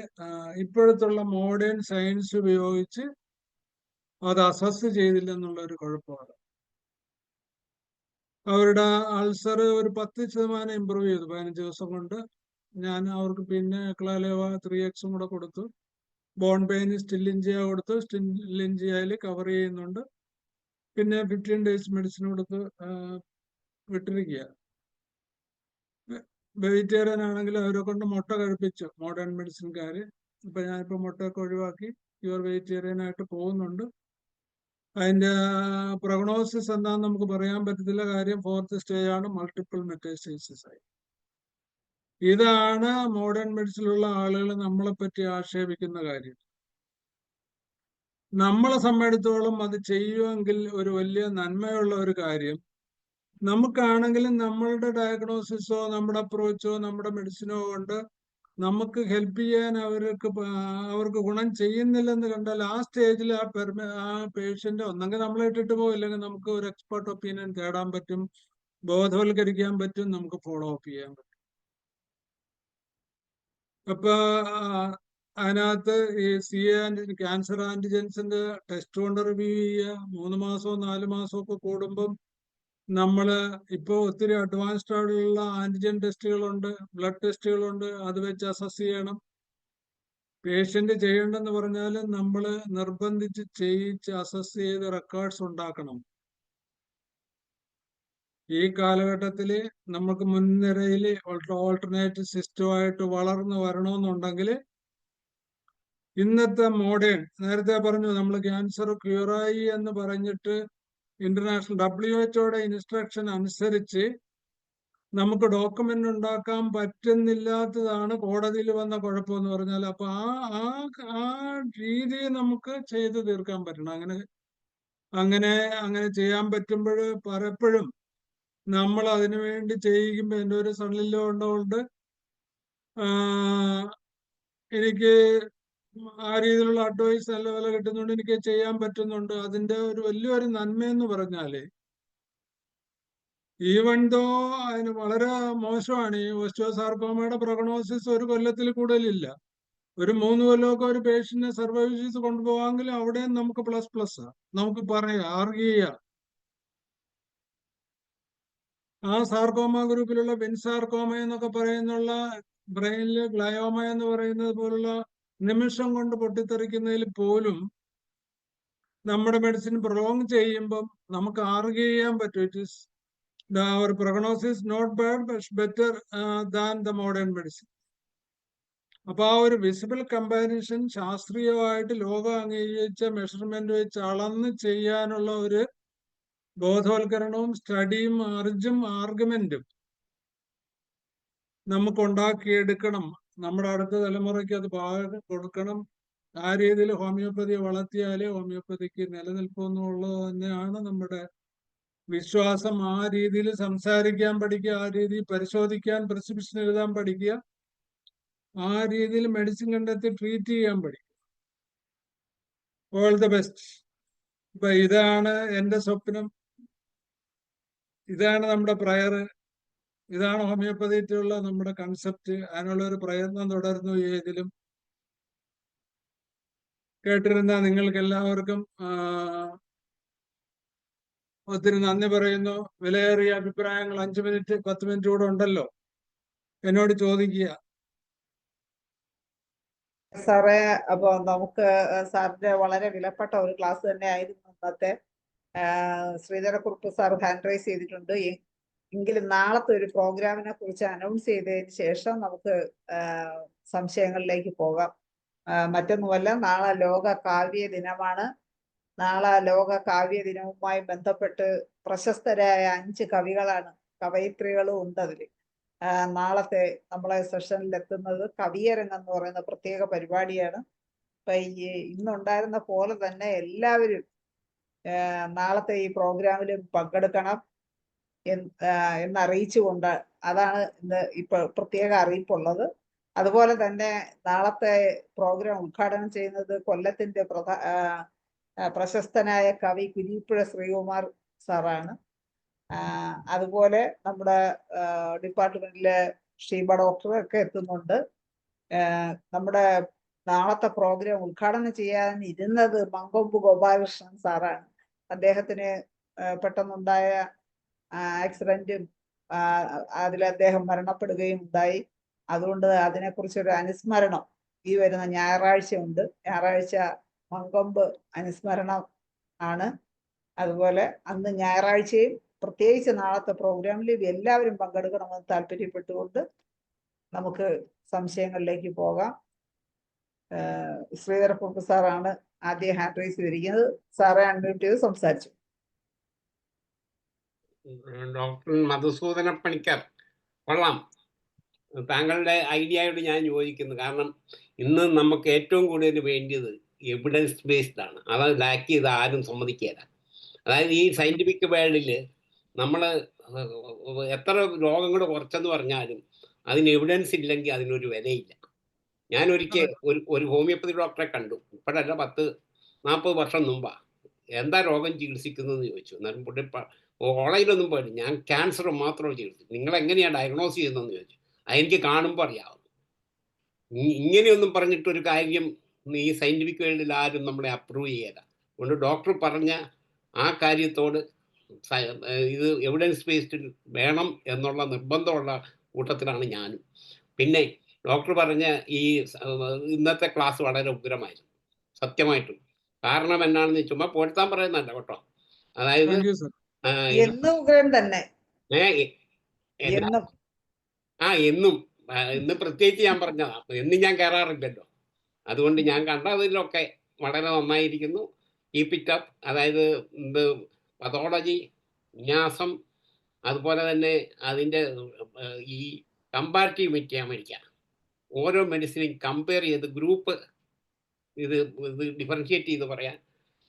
ഇപ്പോഴത്തുള്ള മോഡേൺ സയൻസ് ഉപയോഗിച്ച് അത് അസസ് ചെയ്തില്ല എന്നുള്ള ഒരു കുഴപ്പമാണ്. അവരുടെ അൾസർ ഒരു 10% ഇമ്പ്രൂവ് ചെയ്തു 15 ദിവസം കൊണ്ട്. ഞാൻ അവർക്ക് പിന്നെ ക്ലാലേവ 3X കൂടെ കൊടുത്തു. ബോൺ പെയിൻ സ്റ്റില്ലിഞ്ചിയ കൊടുത്തു. സ്റ്റില്ലിഞ്ചിയയിൽ കവർ ചെയ്യുന്നുണ്ട്. പിന്നെ 15 ഡേയ്സ് മെഡിസിൻ കൊടുത്ത് വിട്ടിരിക്കുക. വെജിറ്റേറിയൻ ആണെങ്കിൽ അവരെ കൊണ്ട് മുട്ട കഴിപ്പിച്ചു മോഡേൺ മെഡിസിൻകാര്. ഇപ്പൊ ഞാനിപ്പോ മുട്ടയൊക്കെ ഒഴിവാക്കി പ്യുവർ വെജിറ്റേറിയൻ ആയിട്ട് പോകുന്നുണ്ട്. അതിന്റെ പ്രൊഗ്നോസിസ് എന്താന്ന് നമുക്ക് പറയാൻ പറ്റത്തില്ല. കാര്യം 4th സ്റ്റേജ് ആണ്, മൾട്ടിപ്പിൾ മെറ്റാസ്റ്റൈസിസ് ആയി. ഇതാണ് മോഡേൺ മെഡിസിനിലുള്ള ആളുകൾ നമ്മളെ പറ്റി ആക്ഷേപിക്കുന്ന കാര്യം. നമ്മളെ സംബന്ധിച്ചിടത്തോളം അത് ചെയ്യുമെങ്കിൽ ഒരു വലിയ നന്മയുള്ള ഒരു കാര്യം. നമുക്കാണെങ്കിലും നമ്മളുടെ ഡയഗ്നോസിസോ നമ്മുടെ അപ്രോച്ചോ നമ്മുടെ മെഡിസിനോ കൊണ്ട് നമുക്ക് ഹെൽപ്പ് ചെയ്യാൻ അവർക്ക് ഗുണം ചെയ്യുന്നില്ലെന്ന് കണ്ടാൽ ആ സ്റ്റേജിൽ ആ പേഷ്യന്റ് ഒന്നെങ്കിൽ നമ്മളെ ഇട്ടിട്ട് പോകും, ഇല്ലെങ്കിൽ നമുക്ക് ഒരു എക്സ്പെർട്ട് ഒപ്പീനിയൻ തേടാൻ പറ്റും, ബോധവൽക്കരിക്കാൻ പറ്റും, നമുക്ക് ഫോളോ അപ്പ് ചെയ്യാൻ പറ്റും. അപ്പൊ അതിനകത്ത് ഈ ക്യാൻസർ ആന്റിജൻസിന്റെ ടെസ്റ്റ് കൊണ്ട് റിവ്യൂ ചെയ്യുക. 3 മാസമോ 4 മാസമോ ഒക്കെ കൂടുമ്പം നമ്മള് ഇപ്പൊ ഒത്തിരി അഡ്വാൻസ്ഡ് ആയിട്ടുള്ള ആന്റിജൻ ടെസ്റ്റുകളുണ്ട്, ബ്ലഡ് ടെസ്റ്റുകളുണ്ട്. അത് വെച്ച് അസസ് ചെയ്യണം. പേഷ്യന്റ് ചെയ്യണ്ടെന്ന് പറഞ്ഞാൽ നമ്മൾ നിർബന്ധിച്ച് ചെയ്യിച്ച് അസസ് ചെയ്ത് റെക്കോർഡ്സ് ഉണ്ടാക്കണം. ഈ കാലഘട്ടത്തിൽ നമുക്ക് മുൻനിരയിൽ ഓൾട്ടർനേറ്റീവ് സിസ്റ്റമായിട്ട് വളർന്നു വരണമെന്നുണ്ടെങ്കിൽ ഇന്നത്തെ മോഡേൺ, നേരത്തെ പറഞ്ഞു നമ്മൾ ക്യാൻസർ ക്യൂറായി എന്ന് പറഞ്ഞിട്ട് ഇന്റർനാഷണൽ WHO ഇൻസ്ട്രക്ഷൻ അനുസരിച്ച് നമുക്ക് ഡോക്യുമെന്റ് ഉണ്ടാക്കാൻ പറ്റുന്നില്ലാത്തതാണ് കോടതിയിൽ വന്ന കുഴപ്പമെന്ന് പറഞ്ഞാൽ. അപ്പൊ ആ രീതി നമുക്ക് ചെയ്തു തീർക്കാൻ പറ്റണം. അങ്ങനെ ചെയ്യാൻ പറ്റുമ്പോൾ പലപ്പോഴും നമ്മൾ അതിനു വേണ്ടി ചെയ്യിക്കുമ്പോൾ എൻ്റെ ഒരു സണ്ണിലോ ഉണ്ടോണ്ട് എനിക്ക് ആ രീതിയിലുള്ള അഡ്വൈസ് നല്ല വില കിട്ടുന്നുണ്ട്, എനിക്ക് ചെയ്യാൻ പറ്റുന്നുണ്ട്. അതിന്റെ ഒരു വലിയൊരു നന്മയെന്ന് പറഞ്ഞാല് ഈവൻ ദോ അതിന് വളരെ മോശമാണ്. ഈ ഓസ്റ്റിയോസാർക്കോമയുടെ പ്രൊഗ്നോസിസ് 1 കൊല്ലത്തിൽ കൂടുതലില്ല. ഒരു 3 കൊല്ലമൊക്കെ ഒരു പേഷ്യന്റിനെ സർവൈവ് ചെയ്ത് കൊണ്ടുപോകാമെങ്കിൽ അവിടെയും നമുക്ക് പ്ലസ് നമുക്ക് പറയാം, ആർഗ്യ ചെയ്യാം. ആ സാർക്കോമ ഗ്രൂപ്പിലുള്ള ബെൻസാർക്കോമ എന്നൊക്കെ പറയുന്നുള്ള ബ്രെയിനില് ഗ്ലയോമ എന്ന് പറയുന്നത് പോലുള്ള നിമിഷം കൊണ്ട് പൊട്ടിത്തെറിക്കുന്നതിൽ പോലും നമ്മുടെ മെഡിസിൻ പ്രൊലോങ് ചെയ്യുമ്പം നമുക്ക് ആർഗ്യ ചെയ്യാൻ പറ്റും. It is our prognosis not bad but better than the modern medicine. അപ്പൊ ആ ഒരു വിസിബിൾ കമ്പാരിസൺ ശാസ്ത്രീയമായിട്ട് ലോകം അംഗീകരിച്ച മെഷർമെന്റ് വെച്ച് അളന്ന് ചെയ്യാനുള്ള ഒരു ബോധവൽക്കരണവും സ്റ്റഡിയും ആർഗ്യുമെന്റും നമുക്ക് ഉണ്ടാക്കിയെടുക്കണം. നമ്മുടെ അടുത്ത തലമുറയ്ക്ക് അത് കൊടുക്കണം. ആ രീതിയിൽ ഹോമിയോപ്പതി വളർത്തിയാലേ ഹോമിയോപ്പതിക്ക് നിലനിൽക്കുന്നുള്ളത് തന്നെയാണ് നമ്മുടെ വിശ്വാസം. ആ രീതിയിൽ സംസാരിക്കാൻ പഠിക്കുക, ആ രീതിയിൽ പരിശോധിക്കാൻ പ്രിസ്ക്രിപ്ഷൻ എഴുതാൻ പഠിക്കുക, ആ രീതിയിൽ മെഡിസിൻ കണ്ടെത്തി ട്രീറ്റ് ചെയ്യാൻ പഠിക്കുക. All the best. ഇപ്പൊ ഇതാണ് എന്റെ സ്വപ്നം, ഇതാണ് നമ്മുടെ പ്രയർ, ഇതാണ് ഹോമിയോപ്പതിയിലുള്ള നമ്മുടെ കൺസെപ്റ്റ്. അതിനുള്ള ഒരു പ്രയത്നം തുടരുന്നു. ഏതിലും കേട്ടിരുന്ന നിങ്ങൾക്ക് എല്ലാവർക്കും ഒത്തിരി നന്ദി പറയുന്നു. വിലയേറിയ അഭിപ്രായങ്ങൾ 5 മിനിറ്റ് 10 മിനിറ്റ് കൂടെ ഉണ്ടല്ലോ, എന്നോട് ചോദിക്കുക. സാറേ, അപ്പൊ നമുക്ക് സാറിന്റെ വളരെ വിലപ്പെട്ട ഒരു ക്ലാസ് തന്നെ ആയിരുന്നു ഇന്നത്തെ. ശ്രീധരക്കുറുപ്പ് സാർ ഹാൻഡ് റൈസ് ചെയ്തിട്ടുണ്ട്. എങ്കിലും നാളത്തെ ഒരു പ്രോഗ്രാമിനെ കുറിച്ച് അനൗൺസ് ചെയ്തതിന് ശേഷം നമുക്ക് സംശയങ്ങളിലേക്ക് പോകാം. മറ്റൊന്നുമല്ല, നാളെ ലോക കാവ്യ ദിനമാണ്. നാളെ ലോക കാവ്യ ദിനവുമായി ബന്ധപ്പെട്ട് പ്രശസ്തരായ 5 കവികളാണ്, കവയിത്രികളും ഉണ്ട് അതിൽ. നാളത്തെ നമ്മളെ സെഷനിൽ എത്തുന്നത് കവിയരങ്ങ് എന്ന് പറയുന്ന പ്രത്യേക പരിപാടിയാണ്. അപ്പൊ ഇന്നുണ്ടായിരുന്ന പോലെ തന്നെ എല്ലാവരും നാളത്തെ ഈ പ്രോഗ്രാമിൽ പങ്കെടുക്കണം എന്നറിയിച്ചുകൊണ്ട്, അതാണ് ഇന്ന് ഇപ്പൊ പ്രത്യേക അറിയിപ്പുള്ളത്. അതുപോലെ തന്നെ നാളത്തെ പ്രോഗ്രാം ഉദ്ഘാടനം ചെയ്യുന്നത് കൊല്ലത്തിന്റെ പ്രശസ്തനായ കവി കുരീപ്പുഴ ശ്രീകുമാർ സാറാണ്. അതുപോലെ നമ്മുടെ ഡിപ്പാർട്ട്മെന്റിലെ ഷീബ ഡോക്ടർ ഒക്കെ എത്തുന്നുണ്ട്. നമ്മുടെ നാളത്തെ പ്രോഗ്രാം ഉദ്ഘാടനം ചെയ്യാൻ ഇരുന്നത് മങ്കൊമ്പ് ഗോപാലകൃഷ്ണൻ സാറാണ്. അദ്ദേഹത്തിന് പെട്ടെന്നുണ്ടായ ആക്സിഡന്റും അതിൽ അദ്ദേഹം മരണപ്പെടുകയും ഉണ്ടായി. അതുകൊണ്ട് അതിനെക്കുറിച്ചൊരു അനുസ്മരണം ഈ വരുന്ന ഞായറാഴ്ച ഉണ്ട്. ഞായറാഴ്ച മങ്കൊമ്പ് അനുസ്മരണം ആണ്. അതുപോലെ അന്ന് ഞായറാഴ്ചയും പ്രത്യേകിച്ച് നാളത്തെ പ്രോഗ്രാമിൽ എല്ലാവരും പങ്കെടുക്കണമെന്ന് താല്പര്യപ്പെട്ടുകൊണ്ട് നമുക്ക് സംശയങ്ങളിലേക്ക് പോകാം. ശ്രീധരക്കുറുപ്പ് സാറാണ് ആദ്യം ഹാൻഡ് റൈസ് ചെയ്തിരിക്കുന്നത്. സാറെ അൺമ്യൂട്ട് ചെയ്ത് സംസാരിച്ചു. ഡോക്ടർ മധുസൂദന പണിക്കർ, കൊള്ളാം. താങ്കളുടെ ഐഡിയയോട് ഞാൻ യോജിക്കുന്നു. കാരണം ഇന്ന് നമുക്ക് ഏറ്റവും കൂടുതൽ വേണ്ടിയത് എവിഡൻസ് ബേസ്ഡ് ആണ്. അത് ലാക്ക് ചെയ്ത് ആരും സമ്മതിക്കുകയില്ല. അതായത് ഈ സയന്റിഫിക് വേൾഡിൽ നമ്മൾ എത്ര രോഗങ്ങൾ കുറച്ചെന്ന് പറഞ്ഞാലും അതിന് എവിഡൻസ് ഇല്ലെങ്കിൽ അതിനൊരു വിലയില്ല. ഞാൻ ഒരിക്കൽ ഒരു ഹോമിയോപ്പതി ഡോക്ടറെ കണ്ടു. ഇപ്പോഴല്ല, 10-40 വർഷം മുമ്പാ. എന്താ രോഗം ചികിത്സിക്കുന്നതെന്ന് ചോദിച്ചു. എന്നാലും പുള്ളി ഓളയിലൊന്നും പോയില്ല. ഞാൻ ക്യാൻസർ മാത്രം ചികിത്സിച്ചു. നിങ്ങൾ എങ്ങനെയാണ് ഡയഗ്നോസ് ചെയ്യുന്നതെന്ന് ചോദിച്ചു. അതെനിക്ക് കാണുമ്പോൾ അറിയാവും. ഇങ്ങനെയൊന്നും പറഞ്ഞിട്ടൊരു കാര്യം ഈ സയന്റിഫിക് വേൾഡിൽ ആരും നമ്മളെ അപ്രൂവ് ചെയ്യല. അതുകൊണ്ട് ഡോക്ടർ പറഞ്ഞ ആ കാര്യത്തോട് ഇത് എവിഡൻസ് ബേസ്ഡ് വേണം എന്നുള്ള നിർബന്ധമുള്ള കൂട്ടത്തിലാണ് ഞാനും. പിന്നെ ഡോക്ടർ പറഞ്ഞ ഈ ഇന്നത്തെ ക്ലാസ് വളരെ ഉഗ്രമായിരുന്നു, സത്യമായിട്ടും. കാരണം എന്നാണെന്ന് ചുമ്മാ പോഴ്ത്താൻ പറയുന്നല്ല കേട്ടോ. അതായത് തന്നെ എന്നും ഇന്ന് പ്രത്യേകിച്ച് ഞാൻ പറഞ്ഞതാ, എന്നും ഞാൻ കയറാറില്ലല്ലോ. അതുകൊണ്ട് ഞാൻ കണ്ടതിലൊക്കെ വളരെ നന്നായിരിക്കുന്നു. Keep it up. അതായത് പതോളജി, വിന്യാസം, അതുപോലെ തന്നെ അതിൻ്റെ ഈ കമ്പാരിറ്റീവ് മെറ്റീരിയ, ഓരോ മെഡിസിനും കമ്പയർ ചെയ്ത് ഗ്രൂപ്പ് ഇത് ഡിഫറൻഷിയേറ്റ് ചെയ്ത് പറയാൻ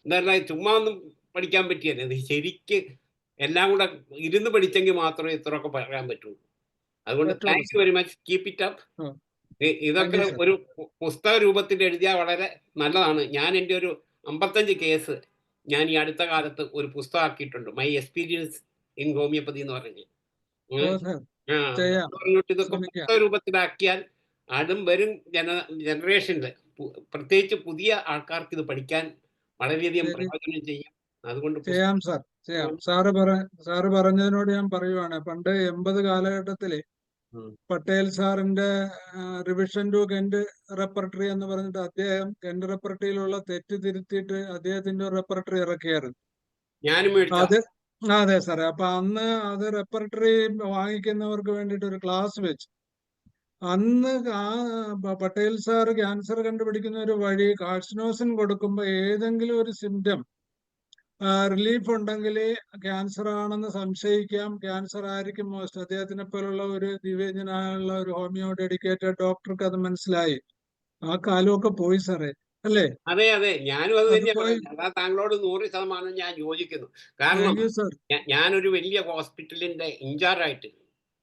എന്താ ചുമ്മാ ഒന്നും പഠിക്കാൻ പറ്റിയല്ലേ. ഇത് ശരിക്ക് എല്ലാം കൂടെ ഇരുന്ന് പഠിച്ചെങ്കിൽ മാത്രമേ ഇത്രയൊക്കെ പറയാൻ പറ്റുള്ളൂ. അതുകൊണ്ട് thank you very much. Keep it up. ഇതൊക്കെ ഒരു പുസ്തക രൂപത്തിൽ എഴുതിയാൽ വളരെ നല്ലതാണ്. ഞാൻ എൻ്റെ ഒരു 55 കേസ് ഞാൻ ഈ അടുത്ത കാലത്ത് ഒരു പുസ്തകമാക്കിയിട്ടുണ്ട്. മൈ എക്സ്പീരിയൻസ് ഇൻ ഹോമിയോപ്പതി എന്ന് പറഞ്ഞ്. ഇതൊക്കെ പുസ്തക രൂപത്തിലാക്കിയാൽ അതും വരും ജനറേഷനിൽ, പ്രത്യേകിച്ച് പുതിയ ആൾക്കാർക്ക് ഇത് പഠിക്കാൻ വളരെയധികം പ്രയോജനം ചെയ്യും. അതുകൊണ്ട് ചെയ്യാം സാർ, ചെയ്യാം. സാറ് പറഞ്ഞതിനോട് ഞാൻ പറയുവാണ്, പണ്ട് 80 കാലഘട്ടത്തില് ഉം. പട്ടേൽ സാറിന്റെ റിവിഷൻ ടു കെന്റ് റെപ്പർട്ടറി എന്ന് പറഞ്ഞിട്ട് അദ്ദേഹം കെന്റ് റെപ്പർട്ടറിയിലുള്ള തെറ്റ് തിരുത്തിയിട്ട് അദ്ദേഹത്തിന്റെ ഒരു റെപ്പർട്ടറി ഇറക്കിയായിരുന്നു. ഞാനും മേടിച്ച അത് അതെ സാറേ. അപ്പൊ അന്ന് അത് റെപ്പർട്ടറി വാങ്ങിക്കുന്നവർക്ക് വേണ്ടിയിട്ട് ഒരു ക്ലാസ് വെച്ചു. അന്ന് പട്ടേൽ സാറ് ക്യാൻസർ കണ്ടുപിടിക്കുന്ന ഒരു വഴി, കാർസിനോസിൻ കൊടുക്കുമ്പോൾ ഏതെങ്കിലും ഒരു സിംറ്റം റിലീഫ് ഉണ്ടെങ്കിൽ ക്യാൻസർ ആണെന്ന് സംശയിക്കാം, ക്യാൻസർ ആയിരിക്കും മോസ്റ്റ്. അദ്ദേഹത്തിനെ പോലുള്ള ഒരു ദിവ്യജ്ഞനായുള്ള ഒരു ഹോമിയോ ഡെഡിക്കേറ്റഡ് ഡോക്ടർക്ക് അത് മനസ്സിലായി. ആ കാലമൊക്കെ പോയി സാറേ, അല്ലേ? അതെ അതെ, ഞാനും അത് അത് തന്നെയാ പോയി. പറയുന്നത്. അതാ താങ്കളോട് 100% ഞാൻ യോജിക്കുന്നു. കാരണം താങ്ക് യു സാർ. ഞാനൊരു വലിയ ഹോസ്പിറ്റലിന്റെ ഇൻചാർജായിട്ട്,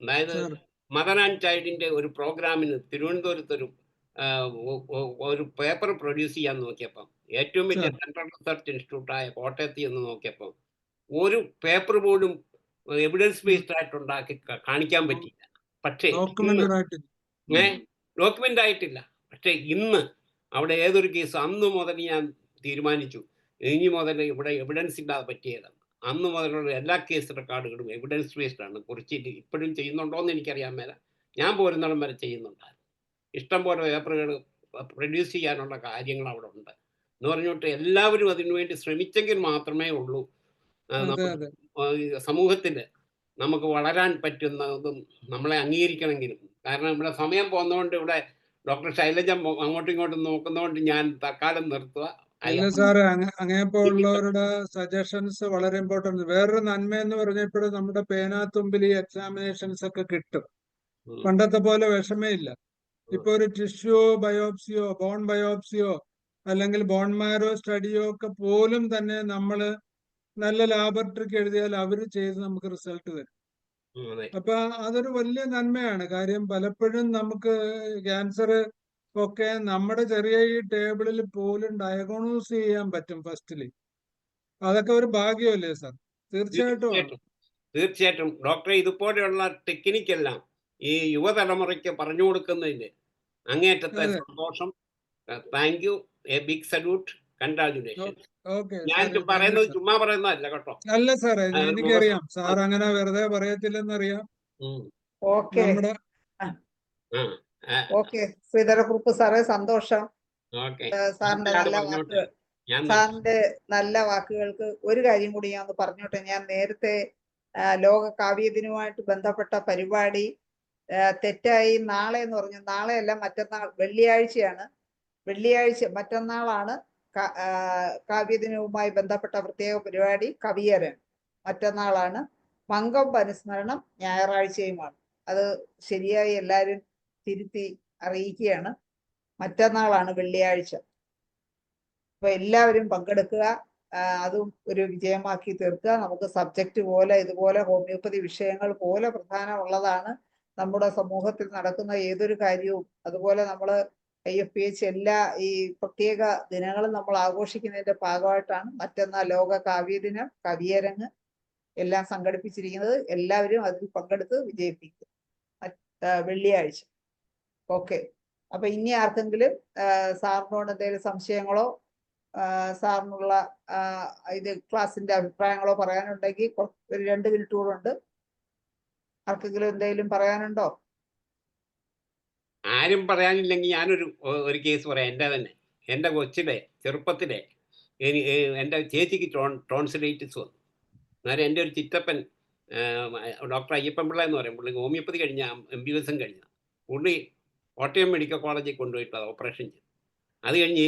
അതായത് സാർ മദർ ആൻഡ് ചൈൽഡിന്റെ ഒരു പ്രോഗ്രാമിന് തിരുവനന്തപുരത്ത് ഒരു പേപ്പർ പ്രൊഡ്യൂസ് ചെയ്യാൻ നോക്കിയപ്പം, ഏറ്റവും വലിയ സാർ സെൻട്രൽ റിസർച്ച് ഇൻസ്റ്റിറ്റ്യൂട്ടായ കോട്ടയത്ത് എന്ന് നോക്കിയപ്പം ഒരു പേപ്പർ പോലും എവിഡൻസ് ബേസ്ഡ് ആയിട്ട് ഉണ്ടാക്കി കാണിക്കാൻ പറ്റിയില്ല. പക്ഷേ ഇന്ന് ഡോക്യുമെന്റഡ് ആയിട്ട്. ഡോക്യുമെന്റ് ആയിട്ടില്ല. പക്ഷെ ഇന്ന് അവിടെ ഏതൊരു കേസ് അന്ന് മുതൽ ഞാൻ തീരുമാനിച്ചു, ഇനി മുതൽ ഇവിടെ എവിഡൻസ് ഇല്ലാതെ പറ്റിയതാണ്. അന്ന് മുതലുള്ള എല്ലാ കേസ് റെക്കോർഡുകളും എവിഡൻസ് ബേസ്ഡ് ആണ്. കുറിച്ച് ഇപ്പോഴും ചെയ്യുന്നുണ്ടോ എന്ന് എനിക്കറിയാൻ മേല. ഞാൻ പോരുന്നിടം വരെ ചെയ്യുന്നുണ്ടായിരുന്നു. ഇഷ്ടം പോലെ പേപ്പറുകൾ പ്രൊഡ്യൂസ് ചെയ്യാനുള്ള കാര്യങ്ങൾ അവിടെ ഉണ്ട് എന്ന് പറഞ്ഞിട്ട് എല്ലാവരും അതിനുവേണ്ടി ശ്രമിച്ചെങ്കിൽ മാത്രമേ ഉള്ളൂ അതെ നമുക്ക് അതെ സമൂഹത്തിൽ നമുക്ക് വളരാൻ പറ്റുന്നതും നമ്മളെ അംഗീകരിക്കണമെങ്കിലും. കാരണം ഇവിടെ സമയം പോകുന്നതുകൊണ്ട് ഇവിടെ ഡോക്ടർ ശൈലജ അങ്ങോട്ടും ഇങ്ങോട്ടും നോക്കുന്നതുകൊണ്ട് ഞാൻ തൽക്കാലം നിർത്തുക. ഇല്ല സാറേ, അങ്ങനെയുള്ളവരുടെ സജഷൻസ് വളരെ ഇമ്പോർട്ടൻറ്റ്. വേറൊരു നന്മ എന്ന് പറഞ്ഞപ്പോഴും നമ്മുടെ പേനാത്തുമ്പിൽ ഈ എക്സാമിനേഷൻസ് ഒക്കെ കിട്ടും. പണ്ടത്തെ പോലെ വിഷമേ ഇല്ല. ഇപ്പൊ ഒരു ടിഷ്യൂ ബയോപ്സിയോ ബോൺ ബയോപ്സിയോ അല്ലെങ്കിൽ ബോൺ മാരോ സ്റ്റഡിയോ ഒക്കെ പോലും തന്നെ നമ്മള് നല്ല ലാബറട്ടറിക്ക് എഴുതിയാൽ അവർ ചെയ്ത് നമുക്ക് റിസൾട്ട് തരും. അപ്പൊ അതൊരു വലിയ നന്മയാണ്. കാര്യം പലപ്പോഴും നമുക്ക് ക്യാൻസർ ഒക്കെ നമ്മുടെ ചെറിയ ഈ ടേബിളിൽ പോലും ഡയഗ്നോസ് ചെയ്യാൻ പറ്റും ഫസ്റ്റില്. അതൊക്കെ ഒരു ഭാഗ്യമല്ലേ സാർ? തീർച്ചയായിട്ടും ആണ്. തീർച്ചയായിട്ടും ഡോക്ടറെ, ഇതുപോലെയുള്ള ടെക്നിക്കെല്ലാം ഈ യുവതലമുറയ്ക്ക് പറഞ്ഞു കൊടുക്കുന്നതിന് അങ്ങേറ്റത്തെ അതെ. സന്തോഷം. Thank you, a big salute, congratulation. Okay ഞാൻ സാർ, താങ്ക് യു പറയുന്നത് സാർ. ചുമ്മാ പറയുന്നതല്ല കേട്ടോ. അല്ല സാറേ, അതൊരു എനിക്കറിയാം സാർ അങ്ങനെ വെറുതെ പറയത്തില്ലെന്നറിയാം. ഓക്കെ നമ്മുടെ ഓക്കെ ശ്രീധരക്കുറുപ്പ് സാറേ, സന്തോഷം. ഓക്കെ, സാറിന്റെ നല്ല വാക്കുകൾ, സാറിന്റെ നല്ല വാക്കുകൾക്ക് ഒരു കാര്യം കൂടി ഞാൻ ഒന്ന് പറഞ്ഞോട്ടെ. ഞാൻ നേരത്തെ ലോക കാവ്യ ദിനവുമായിട്ട് ബന്ധപ്പെട്ട പരിപാടി തെറ്റായി നാളെ എന്ന് പറഞ്ഞു. നാളെയല്ല, മറ്റന്നാൾ വെള്ളിയാഴ്ചയാണ്. മറ്റന്നാളാണ് കാവ്യദിനവുമായി ബന്ധപ്പെട്ട പ്രത്യേക പരിപാടി കവിയരൻ. മറ്റന്നാളാണ്. മങ്കം അനുസ്മരണം ഞായറാഴ്ചയുമാണ്. അത് ശരിയായി എല്ലാവരും തിരുത്തി അറിയിക്കുകയാണ്. മറ്റന്നാളാണ്, വെള്ളിയാഴ്ച. അപ്പൊ എല്ലാവരും പങ്കെടുക്കുക. അതും ഒരു വിജയമാക്കി തീർക്കുക. നമുക്ക് സബ്ജക്റ്റ് പോലെ ഇതുപോലെ ഹോമിയോപ്പതി വിഷയങ്ങൾ പോലെ പ്രധാനമുള്ളതാണ് നമ്മുടെ സമൂഹത്തിൽ നടക്കുന്ന ഏതൊരു കാര്യവും. അതുപോലെ നമ്മൾ IFPH എല്ലാ ഈ പ്രത്യേക ദിനങ്ങളും നമ്മൾ ആഘോഷിക്കുന്നതിന്റെ ഭാഗമായിട്ടാണ് മറ്റന്നാൾ ലോക കാവ്യദിനം, കവിയരങ്ങ് എല്ലാം സംഘടിപ്പിച്ചിരിക്കുന്നത്. എല്ലാവരും അതിൽ പങ്കെടുത്ത് വിജയിപ്പിക്കും വെള്ളിയാഴ്ച. ഓക്കെ. അപ്പൊ ഇനി ആർക്കെങ്കിലും സാറിനോട് എന്തെങ്കിലും സംശയങ്ങളോ സാറിനുള്ള ഇത് ക്ലാസിന്റെ അഭിപ്രായങ്ങളോ പറയാനുണ്ടെങ്കിൽ ഒരു 2 മിനിറ്റ് കൂടെ ഉണ്ട്. ആർക്കെങ്കിലും എന്തെങ്കിലും പറയാനുണ്ടോ? ആരും പറയാനില്ലെങ്കിൽ ഞാനൊരു കേസ് പറയാം. എൻ്റെ തന്നെ, എൻ്റെ കൊച്ചിലെ ചെറുപ്പത്തിലെ എൻ്റെ ചേച്ചിക്ക് ടോൺസിലൈറ്റിസ് വന്നു. അന്നേരം എൻ്റെ ഒരു ചിറ്റപ്പൻ ഡോക്ടർ അയ്യപ്പൻ പിള്ള എന്ന് പറയും. പുള്ളി ഹോമിയോപ്പതി കഴിഞ്ഞ MBBS കഴിഞ്ഞ പുള്ളി കോട്ടയം മെഡിക്കൽ കോളേജിൽ കൊണ്ടുപോയിട്ട് അത് ഓപ്പറേഷൻ ചെയ്തു. അത് കഴിഞ്ഞ്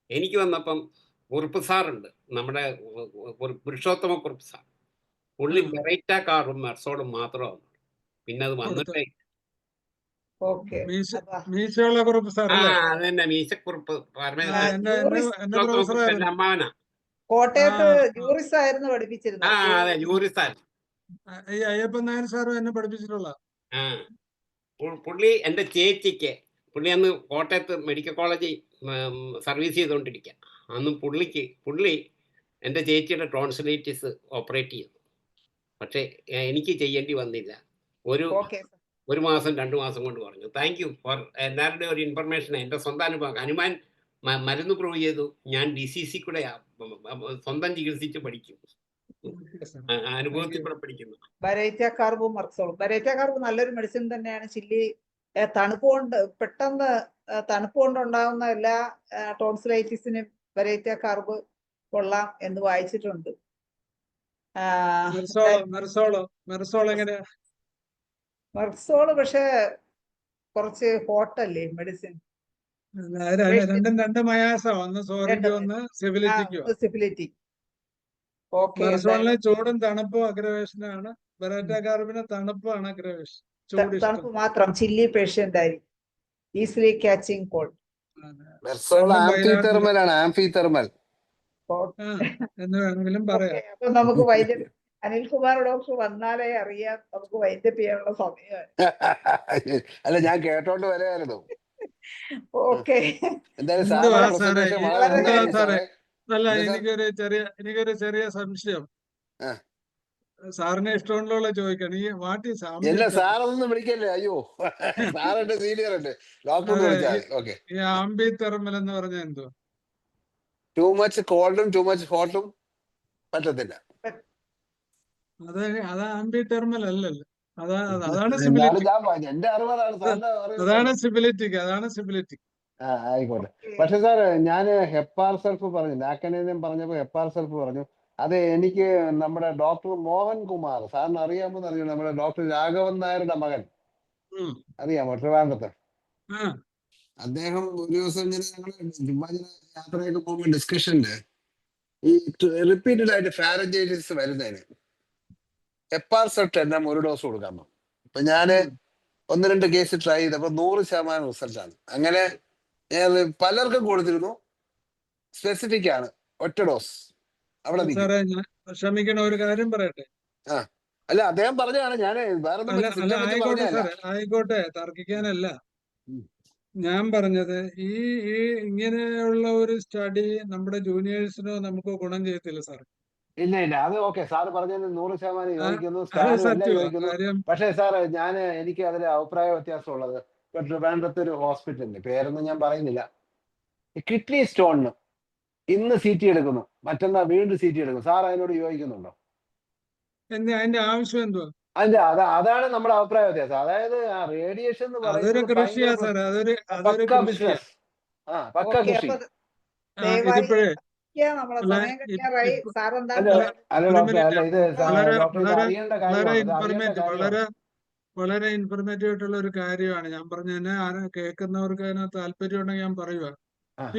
എനിക്ക് വന്നപ്പം കുറുപ്പ് സാറുണ്ട്, നമ്മുടെ പുരുഷോത്തമ കുറുപ്പ് സാർ. പുള്ളി ബെറൈറ്റ കാറും മെർസോഡും മാത്രമാണ്. പിന്നെ അത് വന്നിട്ടേ. മീശയുള്ള കുറുപ്പ് സാർ അല്ലേ? അതന്നെ, മീശക്കുറുപ്പ്. അമ്മാവനാ. കോട്ടയത്ത് ജൂറിസ്റ്റ് ആയിരുന്നു പഠിപ്പിച്ചിരുന്നത്. അതെ, ജൂറിസ്റ്റ്. ഈ അയ്യപ്പൻ നായർ സാറും എന്നെ പഠിപ്പിച്ചിട്ടുള്ള. പുള്ളി എൻ്റെ ചേച്ചിക്ക്, പുള്ളി അന്ന് കോട്ടയത്ത് മെഡിക്കൽ കോളേജിൽ സർവീസ് ചെയ്തുകൊണ്ടിരിക്കുക. അന്ന് പുള്ളി എൻ്റെ ചേച്ചിയുടെ ടോൺസിലൈറ്റിസ് ഓപ്പറേറ്റ് ചെയ്തു. പക്ഷേ എനിക്ക് ചെയ്യേണ്ടി വന്നില്ല. ഒരു മാസം 2 മാസം കൊണ്ട് പറഞ്ഞു. താങ്ക് യു ഫോർ എല്ലാവരുടെയും ഒരു ഇൻഫർമേഷൻ. എൻ്റെ സ്വന്തം അനുഭവം. ഹനുമാൻ മരുന്ന് പ്രൂവ് ചെയ്തു. ഞാൻ DCC കൂടെ സ്വന്തം ചികിത്സിച്ച് പഠിക്കും. അനുഭവത്തിൽ കൂടെ പഠിക്കുന്നു. ബരേറ്റ കാർബും മർക്സോളും. ബരേറ്റ കാർബ് നല്ലൊരു മെഡിസിൻ തന്നെയാണ്. ചില്ലി തണുപ്പ് കൊണ്ട് പെട്ടെന്ന് തണുപ്പ് കൊണ്ടുണ്ടാകുന്ന എല്ലാ ടോൺസിലൈറ്റിസിനും ബരേറ്റ കാർബ് കൊള്ളാം എന്ന് വായിച്ചിട്ടുണ്ട്. മെർസോൾ എങ്ങനെയാ? മർക്സോള് പക്ഷെ കുറച്ച് ഹോട്ടല്ലേ മെഡിസിൻ. രണ്ടും രണ്ട് മയാസം, ഒന്ന് സോറിക്കും ഒന്ന് സിബിലിറ്റിക്കും. സിബിലിറ്റി. ഓക്കെ. മെർസോളിന് ചൂടും തണുപ്പും അഗ്രവേഷനാണ്. ബെറേറ്റ കാർബിന് തണുപ്പാണ് അഗ്രവേഷൻ, ചൂട് തണുപ്പ് മാത്രം. ചില്ലി പേഷ്യന്റ് ആയി, ഈസിലി ക്യാച്ചിങ് കോൾഡ്. ആംഫിതെർമൽ എന്ന് വേണമെങ്കിലും പറയാം. അപ്പൊ നമുക്ക് വൈദ്യ അനിൽകുമാർ ഡോക്ടർ വന്നാലേ അറിയാം നമുക്ക് വൈദ്യപ്പ് ചെയ്യാനുള്ള സമയമാണ്. അല്ല, ഞാൻ കേട്ടോണ്ട് വരായിരുന്നു. ഓക്കെ. അല്ല, എനിക്കൊരു ചെറിയ സംശയം. സാറിനെ ഇഷ്ടമുള്ള ചോദിക്കണം. ഈ വാട്ട് ഈസ് സാറൊന്നും വിളിക്കല്ലേ, അയ്യോ സാറിന്റെ സീനിയർ ഉണ്ട്, ഡോക്ടർ വിളിച്ചാൽ. ഈ ആംബിതെർമൽ എന്ന് പറഞ്ഞ എന്തോ? ടു മച്ച് കോൾഡും ടു മച്ച് ഹോട്ടും പറ്റത്തില്ല. അത് ആംബിതെർമൽ അല്ലല്ലോ. അതാണ് സിബിലിറ്റിക്. അതാണ് സിബിലിറ്റിക്. ആയിക്കോട്ടെ. പക്ഷെ സാറ് ഞാൻ ഹെപ്പാർ സൾഫ് പറഞ്ഞു, നാക്കനേന്യം പറഞ്ഞപ്പോ ഹെപ്പാർ സൾഫ് പറഞ്ഞു. അത് എനിക്ക് നമ്മുടെ ഡോക്ടർ മോഹൻകുമാർ, സാറിന് അറിയാമെന്ന് അറിയണം, നമ്മുടെ ഡോക്ടർ രാഘവൻ നായരുടെ മകൻ, അറിയാമോ, ട്രിവാൻഡ്രത്ത്. അദ്ദേഹം ഒരു ദിവസം ഞങ്ങൾ യാത്രയൊക്കെ പോകുമ്പോൾ ഡിസ്കഷനില് ഈ റിപ്പീറ്റഡ് ആയിട്ട് ഫാരഞ്ചൈറ്റിസ് വരുന്നതിന് ഹെപ്പാർ സൾഫ് എല്ലാം ഒരു ഡോസ് കൊടുക്കാമോ? അപ്പൊ ഞാന് 1-2 കേസ് ട്രൈ ചെയ്തപ്പോ 100% റിസൾട്ടാണ്. അങ്ങനെ പലർക്കും കൊടുത്തിരുന്നു. സ്പെസിഫിക് ആണ്, ഒറ്റ ഡോസ്. അവിടെ ക്ഷമിക്കണ ഒരു കാര്യം പറയട്ടെ. അല്ല, അദ്ദേഹം പറഞ്ഞാണ്, ഞാൻ ആയിക്കോട്ടെ, തർക്കിക്കാനല്ല ഞാൻ പറഞ്ഞത്. ഈ ഇങ്ങനെയുള്ള ഒരു സ്റ്റഡി നമ്മുടെ ജൂനിയേഴ്സിനോ നമുക്ക് ഗുണം ചെയ്യത്തില്ല സാർ. ഇല്ല, അത് ഓക്കെ, സാറ് പറഞ്ഞതിന് 100% യോജിക്കുന്നു, യോജിക്കുന്നു. പക്ഷേ സാറ് എനിക്ക് അതിൽ അഭിപ്രായ വ്യത്യാസമുള്ളത്, ട്രിവാൻഡ്രത്ത് ഒരു ഹോസ്പിറ്റലിന് പേരൊന്നും ഞാൻ പറയുന്നില്ല, കിഡ്നി സ്റ്റോണിന് ഇന്ന് CT എടുക്കുന്നു, മറ്റന്നാ വീണ്ടും CT എടുക്കുന്നു. സാർ അതിനോട് യോജിക്കുന്നുണ്ടോ? അതിന്റെ ആവശ്യം എന്തുവാ? അതാണ് നമ്മുടെ അഭിപ്രായ വ്യത്യാസം. അതായത് റേഡിയേഷൻ എന്ന് പറയുന്നത് വളരെ ഇൻഫർമേറ്റീവ് ആയിട്ടുള്ള ഒരു കാര്യമാണ് ഞാൻ പറഞ്ഞതിന്. കേൾക്കുന്നവർക്ക് അതിനകത്ത് താല്പര്യം ഉണ്ടെങ്കിൽ ഞാൻ പറയുക.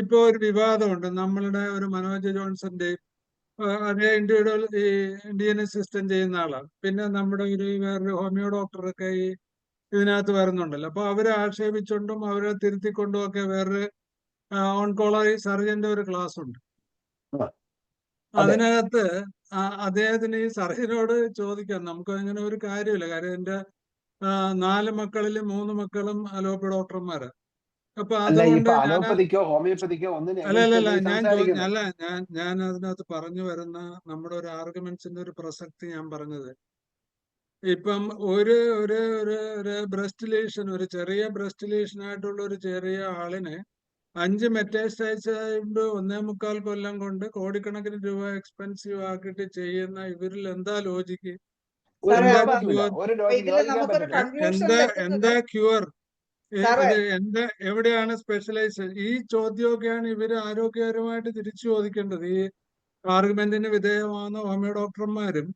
ഇപ്പൊ ഒരു വിവാദമുണ്ട്, നമ്മളുടെ ഒരു മനോജ് ജോൺസന്റെ അതേ ഇന്ത്യൻ സിസ്റ്റം ചെയ്യുന്ന ആളാണ്. പിന്നെ നമ്മുടെ വേറൊരു ഹോമിയോ ഡോക്ടറൊക്കെ ഈ ഇതിനകത്ത് വരുന്നുണ്ടല്ലോ. അപ്പൊ അവരെ ആക്ഷേപിച്ചുകൊണ്ടും അവരെ തിരുത്തിക്കൊണ്ടും ഒക്കെ വേറൊരു ഓൺകോളജി സർജന്റെ ഒരു ക്ലാസ് ഉണ്ട്. അതിനകത്ത് അദ്ദേഹത്തിന് ഈ സർജനോട് ചോദിക്കാം, നമുക്ക് അങ്ങനെ ഒരു കാര്യമില്ല. കാര്യം എന്റെ 4 മക്കളിൽ 3 മക്കളും അലോപ്പതി ഡോക്ടർമാരാ. അപ്പൊ അതുകൊണ്ട് ഞാൻ അതിനകത്ത് പറഞ്ഞു വരുന്ന നമ്മുടെ ഒരു ആർഗ്യുമെന്റ്സിന്റെ ഒരു പ്രസക്തി ഞാൻ പറഞ്ഞത്, ഇപ്പം ഒരു ബ്രസ്റ്റ് ലീഷൻ, ഒരു ചെറിയ ബ്രസ്റ്റ് ലീഷൻ ആയിട്ടുള്ള ഒരു ചെറിയ ആളിനെ 5 മെറ്റാസ്റ്റൈസ് 1.25 കൊല്ലം കൊണ്ട് കോടിക്കണക്കിന് രൂപ എക്സ്പെൻസീവ് ആക്കിയിട്ട് ചെയ്യുന്ന ഇവരിൽ എന്താ ലോജിക്ക്? എന്താ ക്യൂർ? എവിടെയാണ് സ്പെഷ്യലൈസേഷൻ? ഈ ചോദ്യമൊക്കെയാണ് ഇവര് ആരോഗ്യപരമായിട്ട് തിരിച്ചു ചോദിക്കേണ്ടത്. ഈ ആർഗ്യുമെന്റിന് വിധേയമാകുന്ന ഹോമിയോ ഡോക്ടർമാരും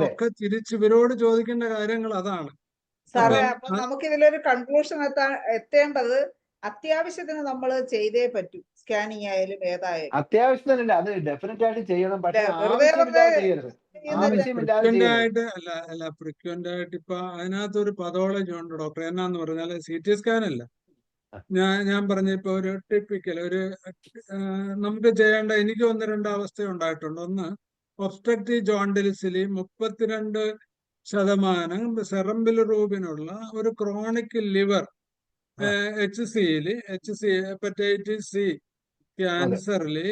ഒക്കെ തിരിച്ച് ഇവരോട് ചോദിക്കേണ്ട കാര്യങ്ങൾ അതാണ്. സാറേ, അപ്പൊ നമുക്ക് ഇതിലൊരു കൺക്ലൂഷൻ എത്തേണ്ടത്, അത്യാവശ്യത്തിന് നമ്മൾ ചെയ്തേ പറ്റൂ. സ്കാനിങ് ആയാലും ഏതായാലും അത്യാവശ്യത്തിനല്ല, അത് ഡെഫിനറ്റ് ആയിട്ട് ചെയ്യണം. പക്ഷേ ഫ്രീക്വന്റ് ആയിട്ട് ഇപ്പൊ അതിനകത്തൊരു പതോളജി ഉണ്ട് ഡോക്ടർ. എന്നാന്ന് പറഞ്ഞാൽ CT സ്കാൻ അല്ല, ഞാൻ പറഞ്ഞ ഇപ്പൊ ഒരു ടിപ്പിക്കൽ നമുക്ക് ചെയ്യേണ്ട, എനിക്ക് 1-2 അവസ്ഥ ഉണ്ടായിട്ടുണ്ട്. ഒന്ന്, ഒബ്സ്ട്രക്റ്റീവ് ജോണ്ടിസിൽ 32% സെറംബിൽ റൂബിനുള്ള ഒരു ക്രോണിക് ലിവർ ഹെപ്പറ്റൈറ്റിസ് C ക്യാൻസറില്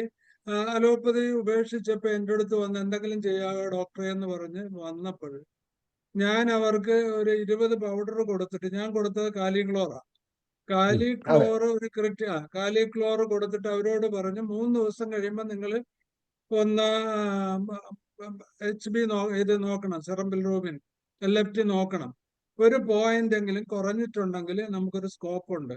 അലോപ്പതി ഉപേക്ഷിച്ചപ്പോ എൻ്റെ അടുത്ത് വന്ന് എന്തെങ്കിലും ചെയ്യാവോ ഡോക്ടറെ എന്ന് പറഞ്ഞ് വന്നപ്പോൾ ഞാൻ അവർക്ക് ഒരു 20 പൗഡർ കൊടുത്തിട്ട്, ഞാൻ കൊടുത്തത് കാലിക്ലോറാ, കാലിക്ലോർ ഒരു കാലിക്ലോർ കൊടുത്തിട്ട് അവരോട് പറഞ്ഞു 3 ദിവസം കഴിയുമ്പോൾ നിങ്ങൾ ഒന്ന് HB ഇത് നോക്കണം, സെറം ബിലിറൂബിൻ LFT നോക്കണം. ഒരു പോയിന്റ് എങ്കിലും കുറഞ്ഞിട്ടുണ്ടെങ്കിൽ നമുക്കൊരു സ്കോപ്പ് ഉണ്ട്.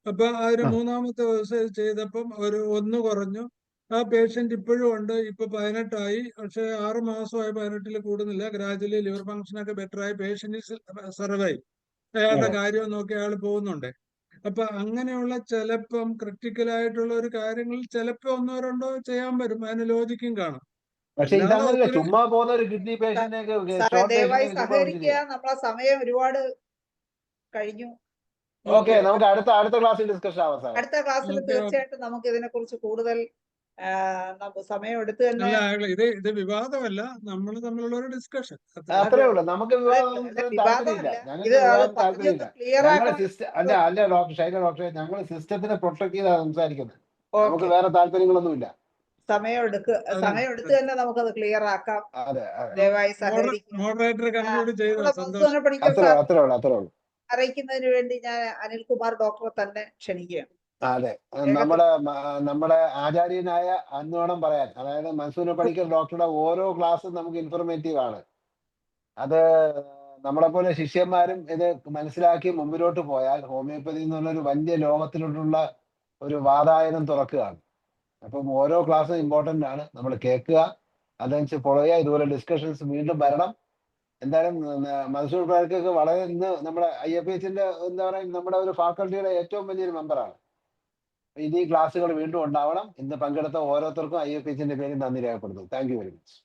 അപ്പൊ അതിന് 3-ാമത്തെ ദിവസം ചെയ്തപ്പം 1 കുറഞ്ഞു. ആ പേഷ്യന്റ് ഇപ്പോഴും ഉണ്ട്. ഇപ്പൊ 18 പക്ഷെ 6 മാസമായി 18 കൂടുന്നില്ല. ഗ്രാജുവലി ലിവർ ഫംഗ്ഷൻ ഒക്കെ ബെറ്റർ ആയി. Patient survive. അയാളുടെ കാര്യം നോക്കി അയാൾ പോകുന്നുണ്ട്. അപ്പൊ അങ്ങനെയുള്ള ചിലപ്പം ക്രിട്ടിക്കൽ ആയിട്ടുള്ള ഒരു കാര്യങ്ങൾ ചിലപ്പോ 1-2 ചെയ്യാൻ വരും. അതിന് ലോജിക്കും കാണും. പക്ഷെ അല്ലാതെ ഇതങ്ങനല്ല, ഒത്തിരി ചുമ്മാ പോകുന്ന ഒരു കിഡ്നി പേഷ്യന്റിനെ സാറേ ഷോർട്ട് ദയവായി പേഷ്യന്റിനെ ചുമ്മാ സഹകരിക്കുക. വിളിച്ചിരിക്കുക. നമ്മളെ സമയം ഒരുപാട് കഴിഞ്ഞു. ഓക്കെ, നമുക്ക് അടുത്ത ക്ലാസ്സിൽ ഡിസ്കഷൻ ആവാം സാറേ. അടുത്ത ക്ലാസ്സിൽ ഓക്കെ. തീർച്ചയായിട്ടും നമുക്ക് ഇതിനെ കുറിച്ച് കൂടുതൽ സമയം എടുത്ത് തന്നെ അല്ല, ഇത് വിവാദമല്ല, നമ്മൾ തമ്മിലുള്ള ഒരു ഡിസ്കഷൻ. അത്രേ ഉള്ളൂ. നമുക്ക് അതെ, വിവാദത്തിന് താല്പര്യമില്ല. വിവാദമല്ല. ഞങ്ങൾക്ക് ഇത് അത് വിവാദം പറഞ്ഞൊന്ന് താല്പര്യമില്ല. ക്ലിയർ ഞങ്ങളുടെ ആക്കണം. സിസ്റ്റം അല്ല ഡോക്ടർ ഷൈല ഡോക്ടറെ, ഞങ്ങൾ സിസ്റ്റത്തിനെ പ്രൊട്ടക്ട് ചെയ്താണ് സംസാരിക്കുന്നത്. നമുക്ക് ഓക്കെ, വേറെ താല്പര്യങ്ങളൊന്നുമില്ല. സമയം എടുത്ത് തന്നെ നമുക്കത് ക്ലിയർ ആക്കാം. അതെ ദയവായി സഹകരിക്കുക. മോഡറേറ്റർ കൺക്ലൂഡ് ചെയ്തോ? നമ്മുടെ സന്തോഷം. മധുസൂദന പണിക്കർ അത്രേ സാർ അത്രേ ഉള്ളൂ. അറിയിക്കുന്നതിന് വേണ്ടി ഞാൻ അനിൽകുമാർ ഡോക്ടറെ തന്നെ ക്ഷണിക്കുകയാണ്. അതെ, വേഗത്തിൽ. നമ്മുടെ ആചാര്യനായ അന്നോണം പറയാൻ, അതായത് മൻസൂർ പണിക്കർ ഡോക്ടറുടെ ഓരോ ക്ലാസ്സും നമുക്ക് ഇൻഫോർമേറ്റീവ് ആണ്. അത് നമ്മളെ പോലെ ശിഷ്യന്മാരും ഇത് മനസ്സിലാക്കി മുമ്പിലോട്ട് പോയാൽ ഹോമിയോപ്പതി എന്നുള്ളൊരു വലിയ ലോകത്തിലോട്ടുള്ള ഒരു വാതായനം തുറക്കുകയാണ്. അപ്പം ഓരോ ക്ലാസ്സും ഇമ്പോർട്ടൻ്റ് ആണ്. നമ്മൾ കേൾക്കുക, അതനുസരിച്ച് ഫോളോ ചെയ്യുക. ഇതുപോലെ ഡിസ്കഷൻസ് വീണ്ടും വരണം. എന്തായാലും മൻസൂർ പണിക്കർക്ക് വളരെ ഇന്ന് നമ്മുടെ IFHന്റെ എന്താ പറയുക, നമ്മുടെ ഒരു ഫാക്കൾട്ടിയുടെ ഏറ്റവും വലിയൊരു മെമ്പറാണ്. ഇനി ക്ലാസ്സുകൾ വീണ്ടും ഉണ്ടാവണം. ഇന്ന് പങ്കെടുത്ത ഓരോരുത്തർക്കും IFHന്റെ പേരിൽ നന്ദി രേഖപ്പെടുത്തുന്നു. Thank you very much.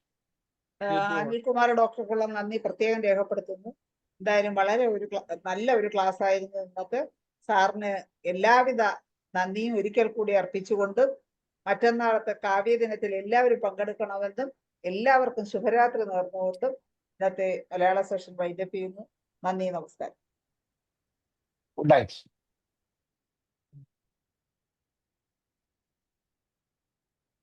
Anilkumar ഡോക്ടർക്കുള്ള നന്ദി പ്രത്യേകം രേഖപ്പെടുത്തുന്നു. എന്തായാലും വളരെ നല്ല ഒരു ക്ലാസ് ആയിരുന്നു ഇന്നത്തെ. സാറിന് എല്ലാവിധ നന്ദിയും ഒരിക്കൽ കൂടി അർപ്പിച്ചുകൊണ്ട് മറ്റന്നാളത്തെ കാവ്യദിനത്തിൽ എല്ലാവരും പങ്കെടുക്കണമെന്നും എല്ലാവർക്കും ശുഭരാത്രി നേർന്നുകൊണ്ടും ഇന്നത്തെ മലയാള സെഷൻ വൈൻഡപ്പ് ചെയ്യുന്നു. നന്ദി, നമസ്കാരം. Good night.